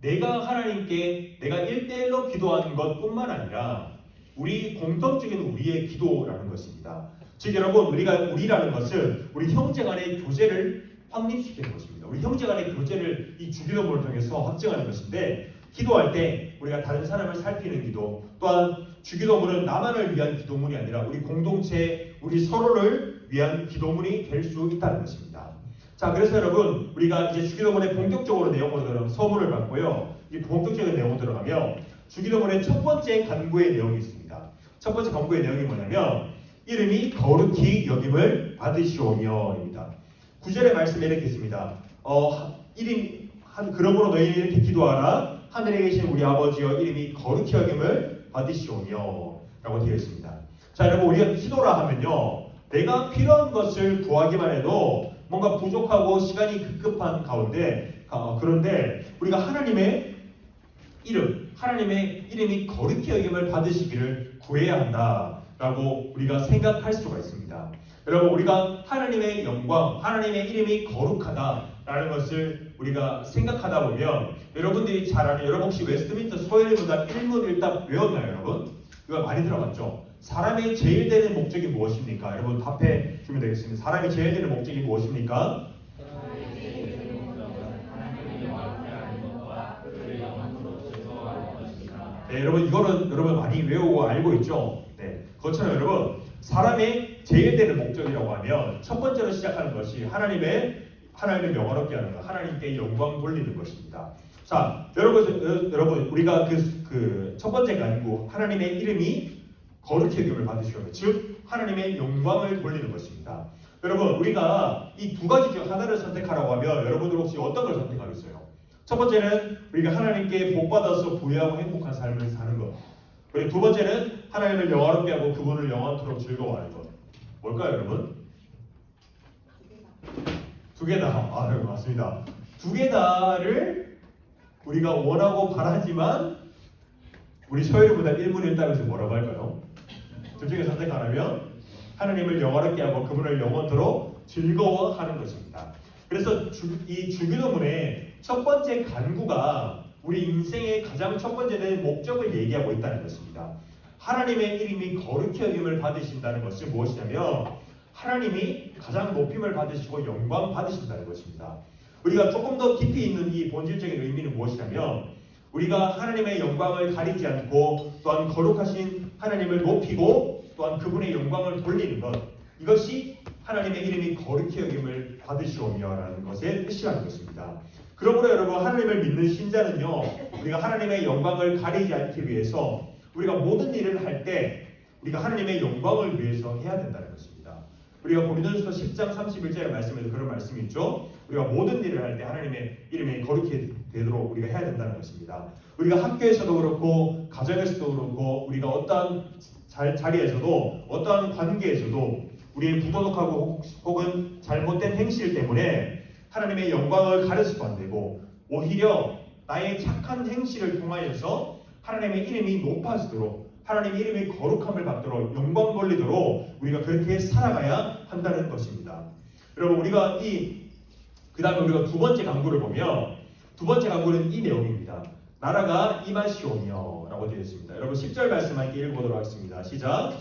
내가 하나님께 내가 1대1로 기도하는 것뿐만 아니라 우리 공통적인 우리의 기도라는 것입니다. 즉 여러분, 우리라는 것은 우리 형제 간의 교제를 확립시키는 것입니다. 우리 형제 간의 교제를 이 주기도문을 통해서 확증하는 것인데, 기도할 때 우리가 다른 사람을 살피는 기도, 또한 주기도문은 나만을 위한 기도문이 아니라 우리 공동체, 우리 서로를 위한 기도문이 될 수 있다는 것입니다. 자, 그래서 여러분, 우리가 이제 주기도문의 본격적으로 내용으로 들어가면 서문을 받고요, 이 본격적인 내용으로 들어가면 주기도문의 첫 번째 간구의 내용이 있습니다. 첫 번째 간구의 내용이 뭐냐면 이름이 거룩히 여김을 받으시오며입니다. 9절의 말씀에 이렇게 있습니다. 그러므로 너희는 이렇게 기도하라. 하늘에 계신 우리 아버지여, 이름이 거룩히 여김을 받으시오며 라고 되어 있습니다. 자, 여러분, 우리가 기도라 하면요, 내가 필요한 것을 구하기만 해도 뭔가 부족하고 시간이 급급한 가운데, 그런데 우리가 하나님의 이름이 거룩히 여김을 받으시기를 구해야 한다라고 우리가 생각할 수가 있습니다. 여러분, 우리가 하나님의 영광, 하나님의 이름이 거룩하다라는 것을 우리가 생각하다 보면 여러분들이 잘 아는, 여러분 혹시 웨스트민스터 소요리문답 1문1답 외웠나요, 여러분? 이거 많이 들어봤죠? 사람의 제일 되는 목적이 무엇입니까? 여러분 답해 주면 되겠습니다. 사람의 제일 되는 목적이 무엇입니까? 네, 여러분 이거는 여러분 많이 외우고 알고 있죠? 네, 그것처럼 여러분 사람의 제일 되는 목적이라고 하면 첫 번째로 시작하는 것이 하나님을 영화롭게 하는 것, 하나님께 영광 돌리는 것입니다. 자, 여러분 우리가 그 첫 번째 간구, 하나님의 이름이 거룩히 여김을 받으시오며, 즉 하나님의 영광을 돌리는 것입니다. 여러분, 우리가 이 두 가지 중 하나를 선택하라고 하면 여러분들 혹시 어떤 걸 선택하겠어요? 첫 번째는 우리가 하나님께 복받아서 부유하고 행복한 삶을 사는 것, 그리고 두 번째는 하나님을 영화롭게 하고 그분을 영원토록 즐거워하는 것. 뭘까요, 여러분? 두 개 다. 아, 네, 맞습니다. 두 개 다를 우리가 원하고 바라지만 우리 서열보다 1문 1답에서 뭐라고 할까요? 둘 중에 선택하라면 하나님을 영화롭게 하고 그분을 영원토록 즐거워하는 것입니다. 그래서 이 주기도문의 첫 번째 간구가 우리 인생의 가장 첫 번째 된 목적을 얘기하고 있다는 것입니다. 하나님의 이름이 거룩히 여김을 받으신다는 것은 무엇이냐면 하나님이 가장 높임을 받으시고 영광 받으신다는 것입니다. 우리가 조금 더 깊이 있는 이 본질적인 의미는 무엇이냐면 우리가 하나님의 영광을 가리지 않고 또한 거룩하신 하나님을 높이고 또한 그분의 영광을 돌리는 것, 이것이 하나님의 이름이 거룩히 여김을 받으시오며라는 것의 뜻이라는 것입니다. 그러므로 여러분, 하나님을 믿는 신자는요, 우리가 하나님의 영광을 가리지 않기 위해서 우리가 모든 일을 할 때 우리가 하나님의 영광을 위해서 해야 된다는 것입니다. 우리가 고린도전서 10장 31절의 말씀에도 그런 말씀이 있죠. 우리가 모든 일을 할 때 하나님의 이름이 거룩히 되도록 우리가 해야 된다는 것입니다. 우리가 학교에서도 그렇고 가정에서도 그렇고 우리가 어떠한 자리에서도 어떠한 관계에서도 우리의 부도덕하고 혹은 잘못된 행실 때문에 하나님의 영광을 가려서도 안 되고 오히려 나의 착한 행실을 통하여서 하나님의 이름이 높아지도록 하나님의 이름이 거룩함을 받도록 영광 돌리도록 우리가 그렇게 살아가야 한다는 것입니다. 여러분, 우리가 그 다음에 우리가 두 번째 간구를 보면 두 번째 간구는 이 내용입니다. 나라가 임하시오며 라고 되어 있습니다. 여러분 10절 말씀 함께 읽어보도록 하겠습니다. 시작.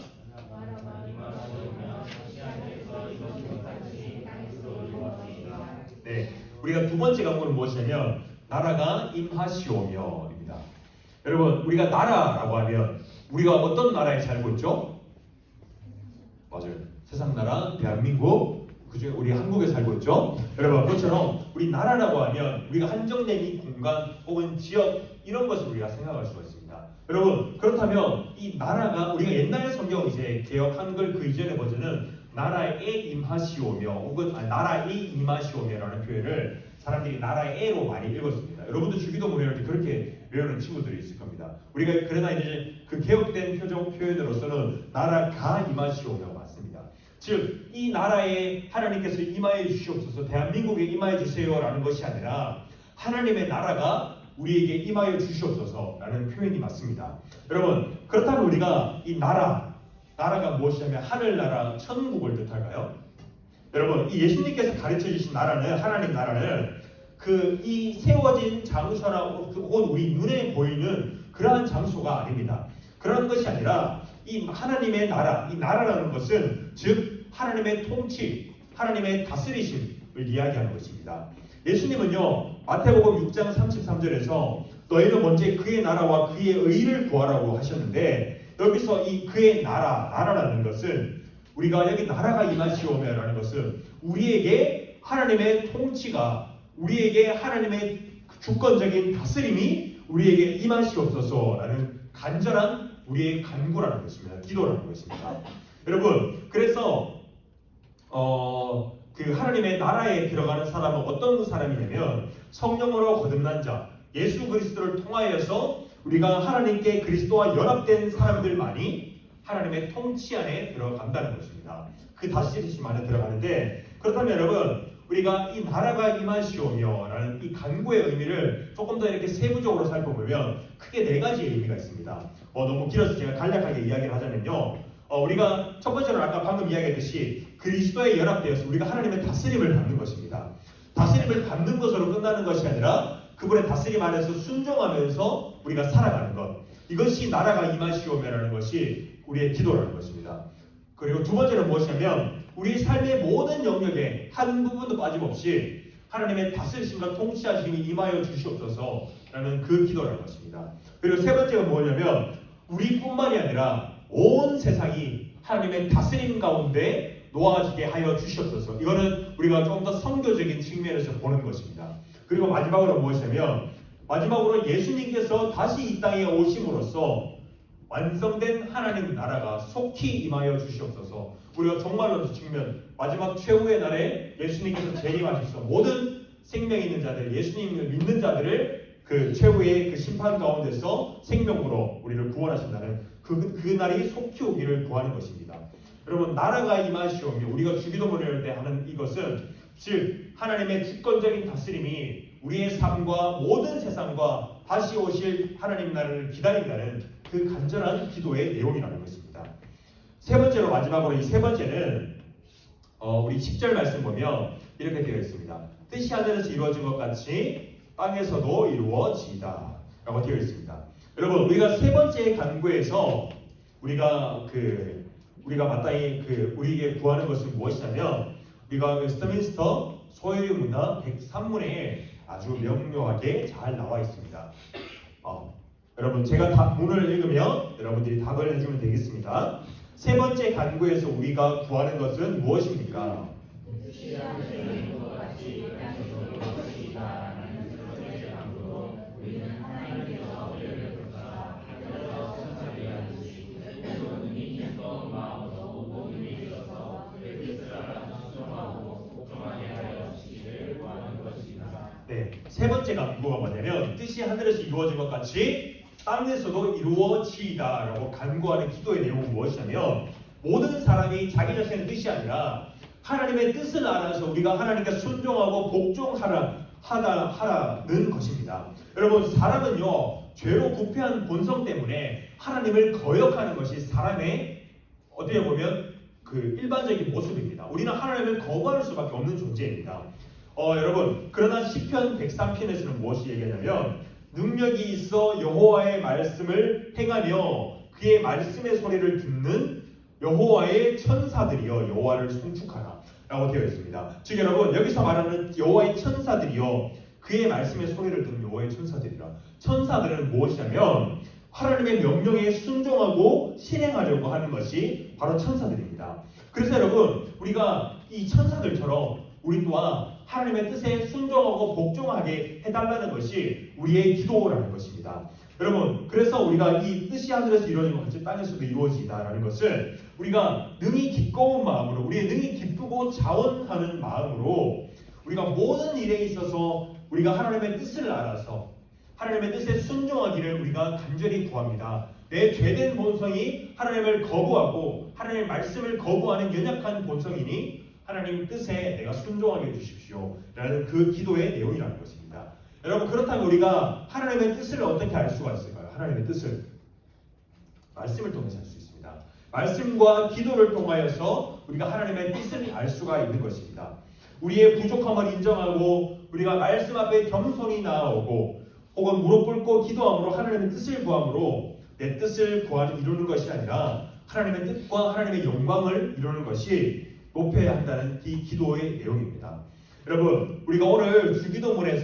우리가 두 번째 강구는 무엇이냐면 나라가 임하시오며입니다. 여러분, 우리가 나라라고 하면 우리가 어떤 나라에 살고 있죠? 맞아요. 세상 나라 대한민국, 그중에 우리 한국에 살고 있죠. 여러분, 그것처럼 우리 나라라고 하면 우리가 한정된 이 공간 혹은 지역 이런 것을 우리가 생각할 수가 있습니다. 여러분, 그렇다면 이 나라가 우리가 옛날 성경 이제 개역 한글 그 이전의 버전은 나라에 임하시오며 혹은 나라에 임하시오며라는 표현을 사람들이 나라에로 많이 읽었습니다. 여러분도 주기도문을 때 그렇게 외우는 친구들이 있을 겁니다. 우리가 그러나 이제 그 개혁된 표현으로서는 나라가 임하시오며 맞습니다. 즉, 이 나라에 하나님께서 임하여 주시옵소서, 대한민국에 임하여 주세요라는 것이 아니라 하나님의 나라가 우리에게 임하여 주시옵소서라는 표현이 맞습니다. 여러분, 그렇다면 우리가 이 나라가 무엇이냐면 하늘나라, 천국을 뜻할까요? 여러분, 이 예수님께서 가르쳐 주신 나라는, 하나님 나라는 이 세워진 장소나 혹은 우리 눈에 보이는 그러한 장소가 아닙니다. 그런 것이 아니라 이 하나님의 나라, 이 나라라는 것은 즉 하나님의 통치, 하나님의 다스리심을 이야기하는 것입니다. 예수님은요, 마태복음 6장 33절에서 너희는 먼저 그의 나라와 그의 의를 구하라고 하셨는데, 여기서 이 그의 나라라는 것은 우리가 여기 나라가 임하시오며라는 것은 우리에게 하나님의 통치가, 우리에게 하나님의 주권적인 다스림이 우리에게 임하시옵소서라는 간절한 우리의 간구라는 것입니다. 기도라는 것입니다. 여러분, 그래서 그 하나님의 나라에 들어가는 사람은 어떤 사람이냐면 성령으로 거듭난 자, 예수 그리스도를 통하여서 우리가 하나님께 그리스도와 연합된 사람들만이 하나님의 통치 안에 들어간다는 것입니다. 그 다스리심 안에 들어가는데, 그렇다면 여러분, 우리가 이 나라가 임하시오며라는 이 간구의 의미를 조금 더 이렇게 세부적으로 살펴보면 크게 네 가지의 의미가 있습니다. 너무 길어서 제가 간략하게 이야기를 하자면요, 우리가 첫 번째로 아까 방금 이야기했듯이 그리스도에 연합되어서 우리가 하나님의 다스림을 받는 것입니다. 다스림을 받는 것으로 끝나는 것이 아니라 그분의 다스림 안에서 순종하면서 우리가 살아가는 것, 이것이 나라가 임하시오며라는 것이 우리의 기도라는 것입니다. 그리고 두 번째는 무엇이냐면 우리 삶의 모든 영역에 한 부분도 빠짐없이 하나님의 다스리심과 통치하심이 임하여 주시옵소서라는 그 기도라는 것입니다. 그리고 세 번째가 뭐냐면 우리뿐만이 아니라 온 세상이 하나님의 다스림 가운데 놓아지게 하여 주시옵소서. 이거는 우리가 조금 더 선교적인 측면에서 보는 것입니다. 그리고 마지막으로 무엇이냐면 마지막으로 예수님께서 다시 이 땅에 오심으로써 완성된 하나님 나라가 속히 임하여 주시옵소서. 우리가 정말로 측면 마지막 최후의 날에 예수님께서 재림하셔서 모든 생명 있는 자들, 예수님을 믿는 자들을 그 최후의 그 심판 가운데서 생명으로 우리를 구원하신다는 그 날이 속히 오기를 구하는 것입니다. 여러분, 나라가 임하시오며 우리가 주기도문을 할 때 하는 이것은 즉 하나님의 주권적인 다스림이 우리의 삶과 모든 세상과 다시 오실 하나님 나라를 기다린다는 그 간절한 기도의 내용이라는 것입니다. 세 번째로 마지막으로 이 세 번째는 우리 10절 말씀 보면 이렇게 되어 있습니다. 뜻이 하늘에서 이루어진 것 같이 땅에서도 이루어지이다 라고 되어 있습니다. 여러분, 우리가 세 번째 간구에서 우리가 마땅히 우리에게 구하는 것은 무엇이냐면 우리가 웨스트민스터 소유 문화 103문에 아주 명료하게 잘 나와 있습니다. 여러분, 제가 문을 읽으면 여러분들이 답을 해주면 되겠습니다. 세 번째 간구에서 우리가 구하는 것은 무엇입니까? 네, 세 번째 간구가 뭐냐면 뜻이 하늘에서 이루어진 것 같이 땅에서도 이루어지이다 라고 간구하는 기도의 내용은 무엇이냐면 모든 사람이 자기 자신의 뜻이 아니라 하나님의 뜻을 알아서 우리가 하나님께 순종하고 복종하라는 것입니다. 여러분, 사람은요 죄로 부패한 본성 때문에 하나님을 거역하는 것이 사람의 어떻게 보면 그 일반적인 모습입니다. 우리는 하나님을 거부할 수밖에 없는 존재입니다. 여러분, 그러나 시편 103편에서는 무엇이 얘기하냐면 능력이 있어 여호와의 말씀을 행하며 그의 말씀의 소리를 듣는 여호와의 천사들이여 여호와를 송축하라 라고 되어 있습니다. 즉 여러분 여기서 말하는 여호와의 천사들이요 그의 말씀에 소리를 듣는 여호와의 천사들이라. 천사들은 무엇이냐면 하나님의 명령에 순종하고 실행하려고 하는 것이 바로 천사들입니다. 그래서 여러분 우리가 이 천사들처럼 우리 또한 하나님의 뜻에 순종하고 복종하게 해달라는 것이 우리의 기도라는 것입니다. 여러분 그래서 우리가 이 뜻이 하늘에서 이루어진 것 같이 땅에서도 이루어지다라는 것을 우리가 능히 기꺼운 마음으로 우리의 능히 기쁘고 자원하는 마음으로 우리가 모든 일에 있어서 우리가 하나님의 뜻을 알아서 하나님의 뜻에 순종하기를 우리가 간절히 구합니다. 내 죄된 본성이 하나님을 거부하고 하나님의 말씀을 거부하는 연약한 본성이니 하나님 뜻에 내가 순종하게 해주십시오 라는 그 기도의 내용이라는 것입니다. 여러분 그렇다면 우리가 하나님의 뜻을 어떻게 알 수가 있을까요? 하나님의 뜻을 말씀을 통해서 알 수 있습니다. 말씀과 기도를 통하여서 우리가 하나님의 뜻을 알 수가 있는 것입니다. 우리의 부족함을 인정하고 우리가 말씀 앞에 겸손히 나아오고 혹은 무릎 꿇고 기도함으로 하나님의 뜻을 구함으로 내 뜻을 이루는 것이 아니라 하나님의 뜻과 하나님의 영광을 이루는 것이 높여야 한다는 이 기도의 내용입니다. 여러분 우리가 오늘 주기도문의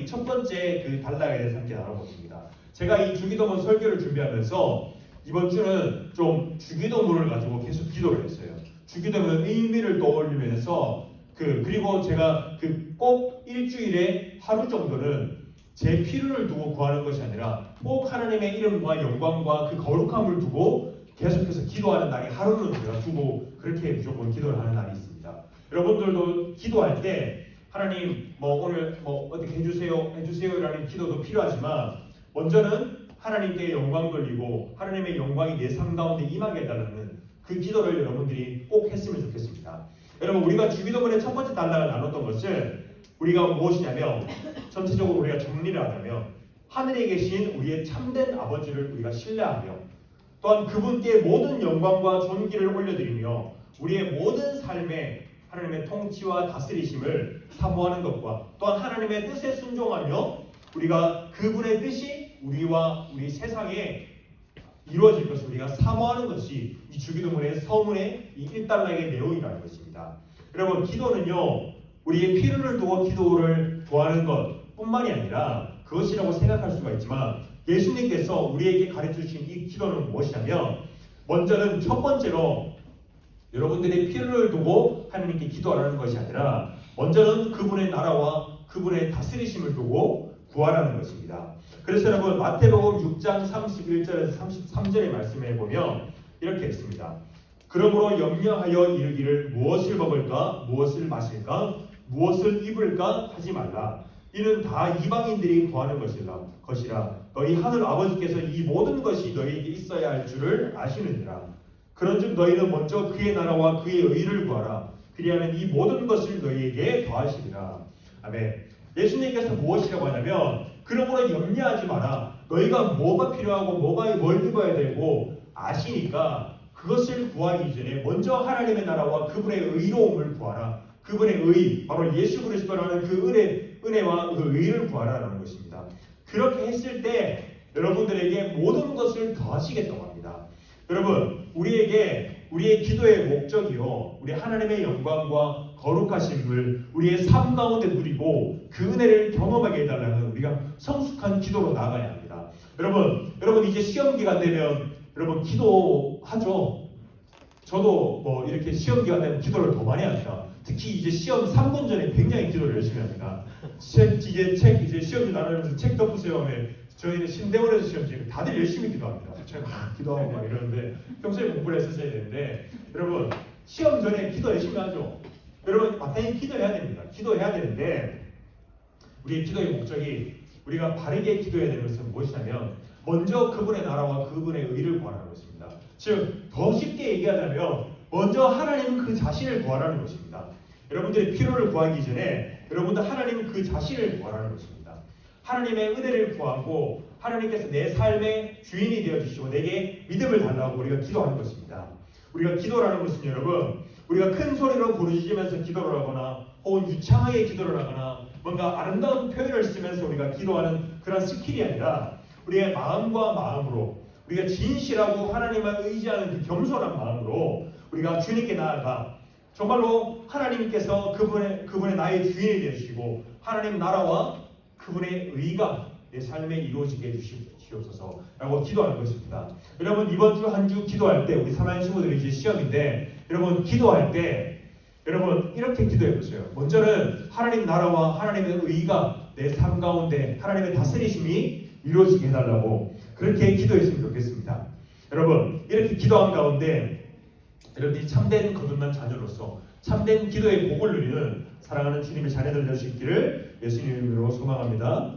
이 첫 번째 그 단락에 대해서 함께 나눠보겠습니다. 제가 이 주기도문 설교를 준비하면서 이번 주는 좀 주기도문을 가지고 계속 기도를 했어요. 주기도문 의미를 떠올리면서 그리고 제가 꼭 일주일에 하루 정도는 제 필요를 두고 구하는 것이 아니라 꼭 하나님의 이름과 영광과 그 거룩함을 두고 계속해서 기도하는 날이 하루는 제가 두고 그렇게 무조건 기도를 하는 날이 있습니다. 여러분들도 기도할 때 하나님 오늘 어떻게 해주세요라는 기도도 필요하지만 먼저는 하나님께 영광 돌리고 하나님의 영광이 내 삶 가운데 임하게 해달라는 그 기도를 여러분들이 꼭 했으면 좋겠습니다. 여러분 우리가 주기도문의 첫 번째 단락을 나눴던 것은 우리가 무엇이냐면 전체적으로 우리가 정리를 하자면 하늘에 계신 우리의 참된 아버지를 우리가 신뢰하며 또한 그분께 모든 영광과 존귀를 올려드리며 우리의 모든 삶에 하나님의 통치와 다스리심을 사모하는 것과 또한 하나님의 뜻에 순종하며 우리가 그분의 뜻이 우리와 우리 세상에 이루어질 것을 우리가 사모하는 것이 이 주기도문의 서문의 이 1단락의 내용이라는 것입니다. 여러분 기도는요 우리의 필요를 두고 기도를 구하는 것 뿐만이 아니라 그것이라고 생각할 수가 있지만 예수님께서 우리에게 가르쳐주신 이 기도는 무엇이냐면 먼저는 첫 번째로 여러분들의 필요를 두고 하나님께 기도하라는 것이 아니라 먼저는 그분의 나라와 그분의 다스리심을 두고 구하라는 것입니다. 그래서 여러분 마태복음 6장 31절에서 33절의 말씀에 보면 이렇게 했습니다. 그러므로 염려하여 이르기를 무엇을 먹을까 무엇을 마실까 무엇을 입을까 하지 말라. 이는 다 이방인들이 구하는 것이라. 너희 하늘 아버지께서 이 모든 것이 너희에게 있어야 할 줄을 아시느니라. 그런즉 너희는 먼저 그의 나라와 그의 의를 구하라. 그리하면 이 모든 것을 너희에게 더하시리라. 아멘. 예수님께서 무엇이라고 하냐면 그러므로 염려하지 마라. 너희가 뭐가 필요하고 뭘 입어야 되고 아시니까 그것을 구하기 전에 먼저 하나님의 나라와 그분의 의로움을 구하라. 그분의 의, 바로 예수 그리스도라는 그 은혜와 그 의를 구하라는 것입니다. 그렇게 했을 때 여러분들에게 모든 것을 더하시겠다고 합니다. 여러분, 우리의 기도의 목적이요, 우리 하나님의 영광과 거룩하심을 우리의 삶 가운데 누리고 그 은혜를 경험하게 해달라는 우리가 성숙한 기도로 나아가야 합니다. 여러분 이제 시험 기간 되면 여러분 기도하죠. 저도 이렇게 시험 기간 되면 기도를 더 많이 합니다. 특히 이제 시험 3분 전에 굉장히 기도를 열심히 합니다. 이제 시험지 나누면서 책 덮으세요 하면 저희는 신대원에서 시험 치면 다들 열심히 기도합니다. 제가 막 기도하고 막 이러는데 평소에 공부를 했었어야 되는데 여러분 시험 전에 기도 열심히 하죠. 여러분 마땅히 기도해야 됩니다. 기도해야 되는데 우리의 기도의 목적이 우리가 바르게 기도해야 되는 것은 무엇이냐면 먼저 그분의 나라와 그분의 의를 구하라는 것입니다. 즉 더 쉽게 얘기하자면 먼저 하나님은 그 자신을 구하라는 것입니다. 여러분들의 필요를 구하기 전에 여러분들 하나님은 그 자신을 구하라는 것입니다. 하나님의 은혜를 구하고 하나님께서 내 삶의 주인이 되어주시고 내게 믿음을 달라고 우리가 기도하는 것입니다. 우리가 기도라는 것은 여러분 우리가 큰 소리로 부르짖으면서 기도를 하거나 혹은 유창하게 기도를 하거나 뭔가 아름다운 표현을 쓰면서 우리가 기도하는 그런 스킬이 아니라 우리의 마음과 마음으로 우리가 진실하고 하나님을 의지하는 그 겸손한 마음으로 우리가 주님께 나아가 정말로 하나님께서 그분의 나의 주인이 되시고 하나님 나라와 그분의 의가 내 삶에 이루어지게 해주시옵소서라고 기도하는 것입니다. 여러분 이번 주 한 주 기도할 때 우리 사랑하는 친구들이 이제 시험인데 여러분 기도할 때 여러분 이렇게 기도해 보세요. 먼저는 하나님 나라와 하나님의 의가 내 삶 가운데 하나님의 다스리심이 이루어지게 해달라고 그렇게 기도했으면 좋겠습니다. 여러분 이렇게 기도한 가운데 여러분들이 참된 거듭난 자녀로서 참된 기도의 복을 누리는 사랑하는 주님의 자녀들 될 수 있기를 예수님 이름으로 소망합니다.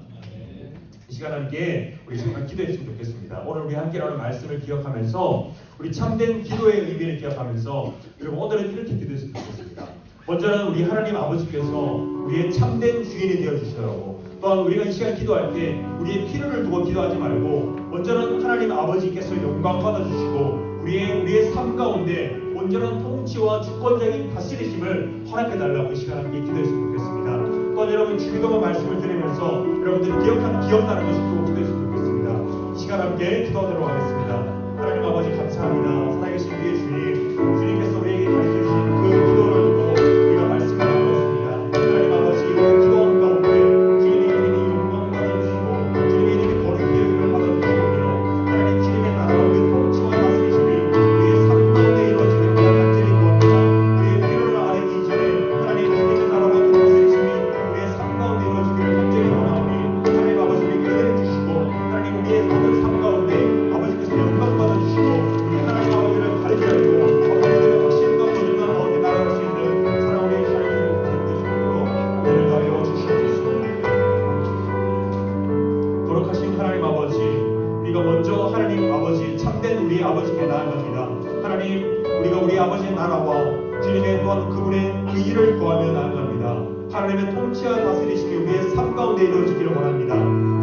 이 시간 함께 우리 정말 기도했으면 좋겠습니다. 오늘 우리 함께 나오는 말씀을 기억하면서 우리 참된 기도의 의미를 기억하면서 여러분 오늘은 이렇게 기도했으면 좋겠습니다. 먼저는 우리 하나님 아버지께서 우리의 참된 주인이 되어주시더라고. 또한 우리가 이 시간 기도할 때 우리의 필요를 두고 기도하지 말고 먼저는 하나님 아버지께서 영광 받아주시고 우리의 삶 가운데 온전한 통치와 주권적인 다스리심을 허락해달라고 이 시간 함께 기도했으면 좋겠습니다. 또한 여러분 주기도문 말씀을 들으면서 여러분들이 기억나는 것이 또 기도했으면 좋겠습니다. 이 시간 함께 기도하도록 하겠습니다. 하나님 아버지 감사합니다. 살아계신 우리의 주님께서 우리에게 가르쳐주신 그 기도를 두고 우리가 말씀을 나누었습니다. 하나님 아버지 그 기도원 가운데 주님의 이름이 영광 받아주시고 주님의 이름이 거룩히 여김을 받아주시며 하나님 주님의 나라와 그 통치와 다스리심이 우리의 삶 가운데 이루어지는 간절히 구합니다. 우리의 필요를 아뢰기 이전에 하나님 주님의 나라와 그 다스리심이 우리의 삶 가운데 이루어지기를 간절히 원하오니 하나님 아버지 우리에게 은혜를 주시고 하나님 우리의 모든 삶 가운데 아버지께서 영광 받아주시고 우리 하나님 아버지를 가르쳐주고 아버지의 확신과 거듭난 가운데 나아갈 수 있는 사랑하는 삶을 되시도록 은혜를 가하여 주시옵소서. 거룩하신 하나님 아버지 우리가 먼저 하나님 아버지 참된 우리 아버지께 나아갑니다. 하나님 우리가 우리 아버지의 나라와 주님의 또한 그분의 의의를 구하며 나아갑니다. 하나님의 통치와 다스리심이 우리의 삶 가운데 이루어지기를 원합니다.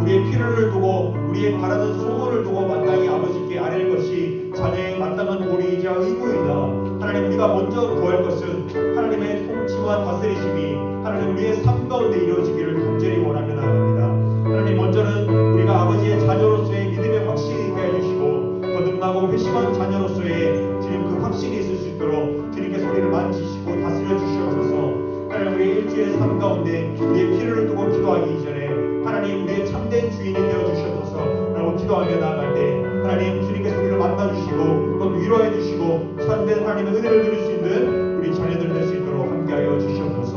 우리의 필요를 두고 우리의 바라는 소원을 두고 마땅히 아버지께 아뢰는 것이 자녀의 마땅한 도리이자 의무이다. 하나님 우리가 먼저 구할 것은 하나님의 통치와 다스리심이 하나님 우리의 삶 가운데 이루어지기를 간절히 원하며 나아갑니다. 하나님 먼저는 우리가 아버지의 자녀로서의 믿음의 확신이 있게 해주시고 거듭나고 회심한 자녀로서의 주님 그 확신이 있을 수 있도록 주님께서 우리를 만지시고 다스려 주시옵소서. 하나님 우리의 일주일의 삶 가운데 우리의 필요를 두고 기도하기 이전에 하나님 우리의 참된 주인이 되어주셔서 라고 기도하며 나아갈 때 하나님 주님께서 우리를 만나주시고 또 위로해 주시고 참된 하나님의 은혜를 누릴 수 있는 우리 자녀들 될 수 있도록 함께하여 주시옵소서.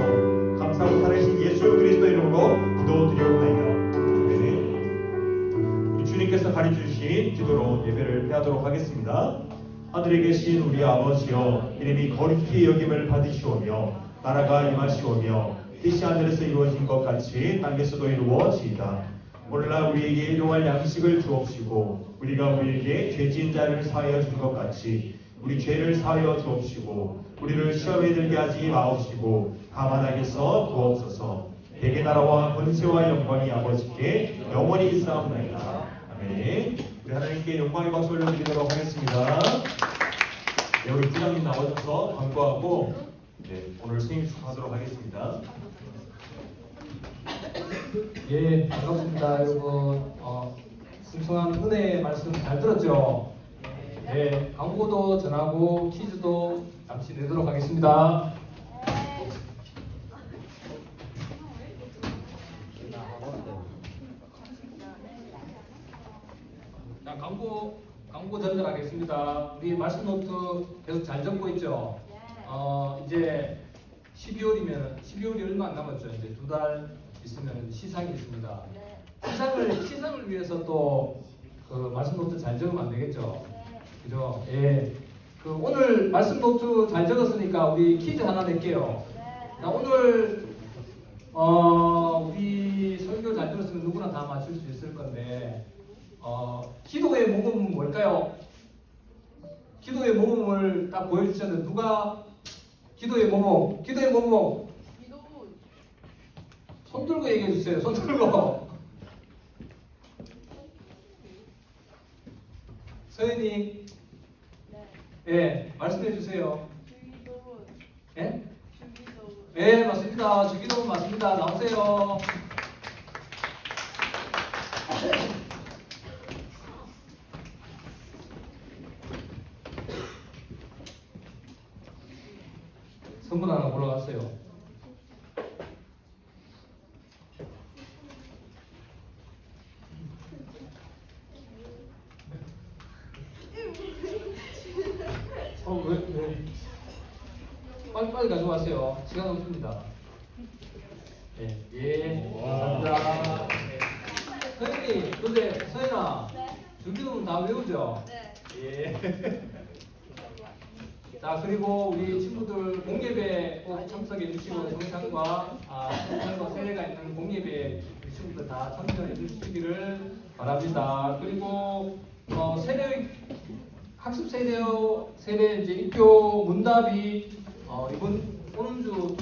감사하고 살아계신 예수 그리스도 이름으로 기도드리옵나이다. 우리 주님께서 가르쳐주신 기도로 예배를 폐하도록 하겠습니다. 하늘에 계신 우리 아버지여 이름이 거룩히 여김을 받으시오며 나라가 임하시오며 뜻이 하늘에서 이루어진 것 같이 땅에서도 이루어지이다. 오늘날 우리에게 일용할 양식을 주옵시고 우리가 우리에게 죄진 자를 사하여 준 것 같이 우리 죄를 사하여 주옵시고 우리를 시험에 들게 하지 마옵시고 다만 악에서 구하옵소서. 대개 나라와 권세와 영광이 아버지께 영원히 있사옵나이다. 아멘. 우리 하나님께 영광의 박수 올려드리도록 하겠습니다. 네, 우리 부장님 나와주셔서 광고하고 오늘 생일 축하하도록 하겠습니다. 예, 반갑습니다, 여러분. 풍성한 은혜의 말씀 잘 들었죠? 예, 광고도 전하고 퀴즈도 잠시 내도록 하겠습니다. 자, 광고 전달하겠습니다. 우리 말씀 노트 계속 잘 적고 있죠? 이제 12월이 얼마 안 남았죠. 이제 2달 있으면 시상이 있습니다. 시상을 위해서 또 그 말씀 노트 잘 적으면 안 되겠죠. 그죠? 예. 그 오늘 말씀 노트 잘 적었으니까 우리 퀴즈 하나 낼게요. 자, 오늘 우리 설교 잘 들었으면 누구나 다 맞출 수 있을 건데 기도의 모범은 뭘까요? 기도의 모범을 딱 보여주셨는데 누가 기도의 모범 손 들고 얘기해 주세요. 손 들고. 서연이. 네, 말씀해 주세요. 주기도문. 예? 주기도문. 네, 맞습니다. 주기도문 맞습니다. 나오세요. 선물 하나 골라갔어요. 왜? 빨리 가져가세요. 시간 없습니다. 예, 감사합니다. 선생님, 근데 서연아, 준비는 다 외우죠? 예. 자, 그리고 우리 친구들 공예배 꼭 참석해 주시고 성찬과 세례가 있는 공예배 우리 친구들 다 참석해 주시기를 바랍니다. 그리고 학습 세례 이제 입교 문답이 오는 주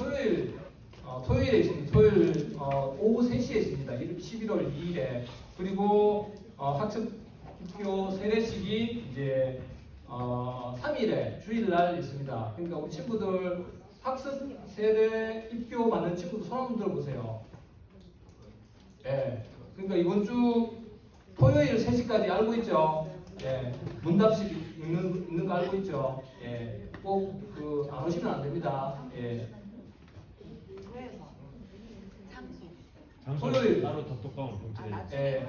토요일에 있습니다. 토요일 오후 3시에 있습니다. 11월 2일에. 그리고 학습 입교 세례식이 이제 3일에 주일날 있습니다. 그러니까 우리 친구들 학습 세례 입교 받는 친구들 손 한번 들어보세요. 예. 그러니까 이번 주 토요일 3시까지 알고 있죠? 예. 문답식 있는 거 알고 있죠? 예. 꼭 안 오시면 안 됩니다. 예. 토요일 따로 단톡방을 공지해. 예.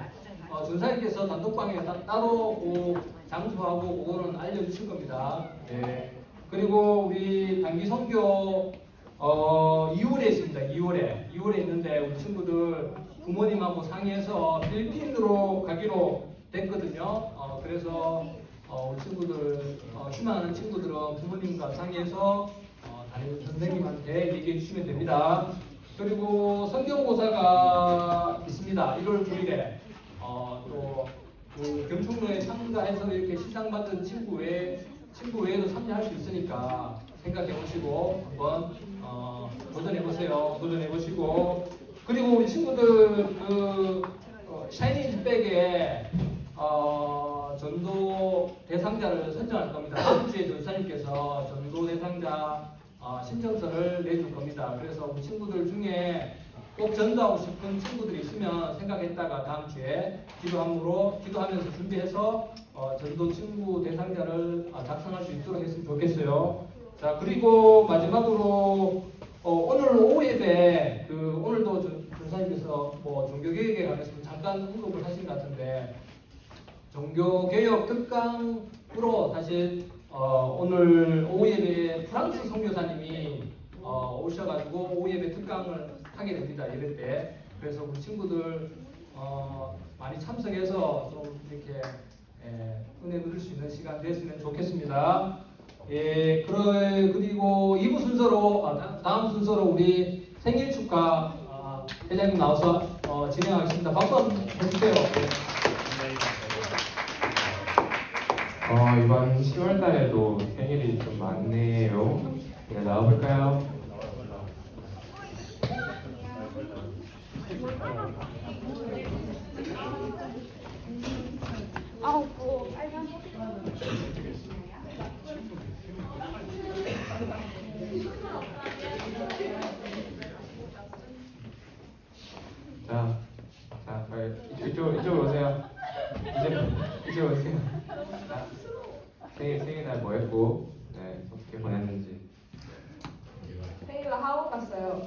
전사님께서 단톡방에 따로 장소하고 그거는 알려주실 겁니다. 예. 그리고 우리 단기 선교 2월에 있습니다. 2월에 있는데 우리 친구들 부모님하고 상의해서 필리핀으로 가기로 됐거든요. 그래서 우리 친구들 희망하는 친구들은 부모님과 상의해서 담임 선생님한테 얘기해 주시면 됩니다. 그리고 성경고사가 있습니다. 1월 9일에 또 경총로에 참가해서 이렇게 시상 받은 친구 외에도 참여할 수 있으니까 생각해 보시고 한번 도전해 보시고 그리고 우리 친구들 샤이니즈 백에 전도 대상자를 선정할 겁니다. 다음 주에 전사님께서 전도 대상자 신청서를 내줄 겁니다. 그래서 우리 친구들 중에 꼭 전도하고 싶은 친구들이 있으면 생각했다가 다음 주에 기도하면서 준비해서 전도 친구 대상자를 작성할 수 있도록 했으면 좋겠어요. 자, 그리고 마지막으로 오늘 오후 예배 오늘도 전사님께서 종교개혁에 관해서 잠깐 언급을 하신 것 같은데 종교개혁 특강으로 사실 오늘 오후 예배에 프랑스 선교사님이 오셔가지고 오후 예배 특강을 하게 됩니다. 예배 때. 그래서 우리 친구들 많이 참석해서 좀 이렇게 은혜 누릴 수 있는 시간 됐으면 좋겠습니다. 예, 그리고 2부 순서로 다음 순서로 우리 생일 축하 회장님 나와서 진행하겠습니다. 박수 한번 해주세요. 이번 10월 달에도 생일이 좀 많네요. 네, 나와볼까요? 자, 이쪽으로 오세요. 이쪽으로 오세요. 생일날 뭐 했고, 네, 어떻게 보냈는지. 생일날 학원 갔어요.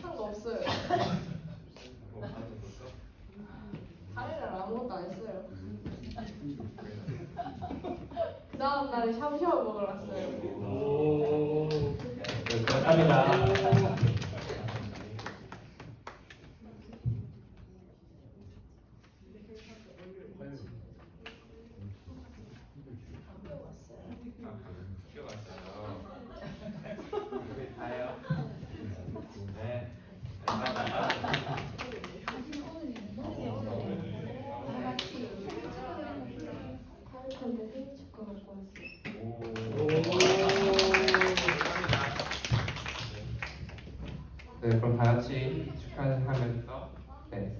상도 없어요. 당일날 아무것도 안 했어요. 그 다음 날에 샤브샤브 먹으러 갔어요. 오, 감사합니다. 근데 생일 축하 갖고 왔어요. 네, 그럼 다 같이 축하하면서 네.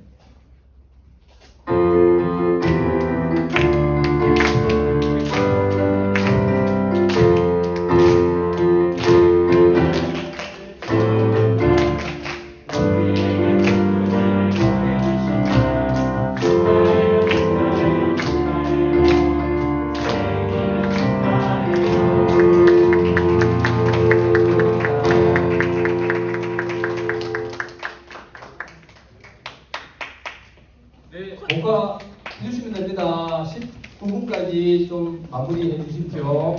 주십시오.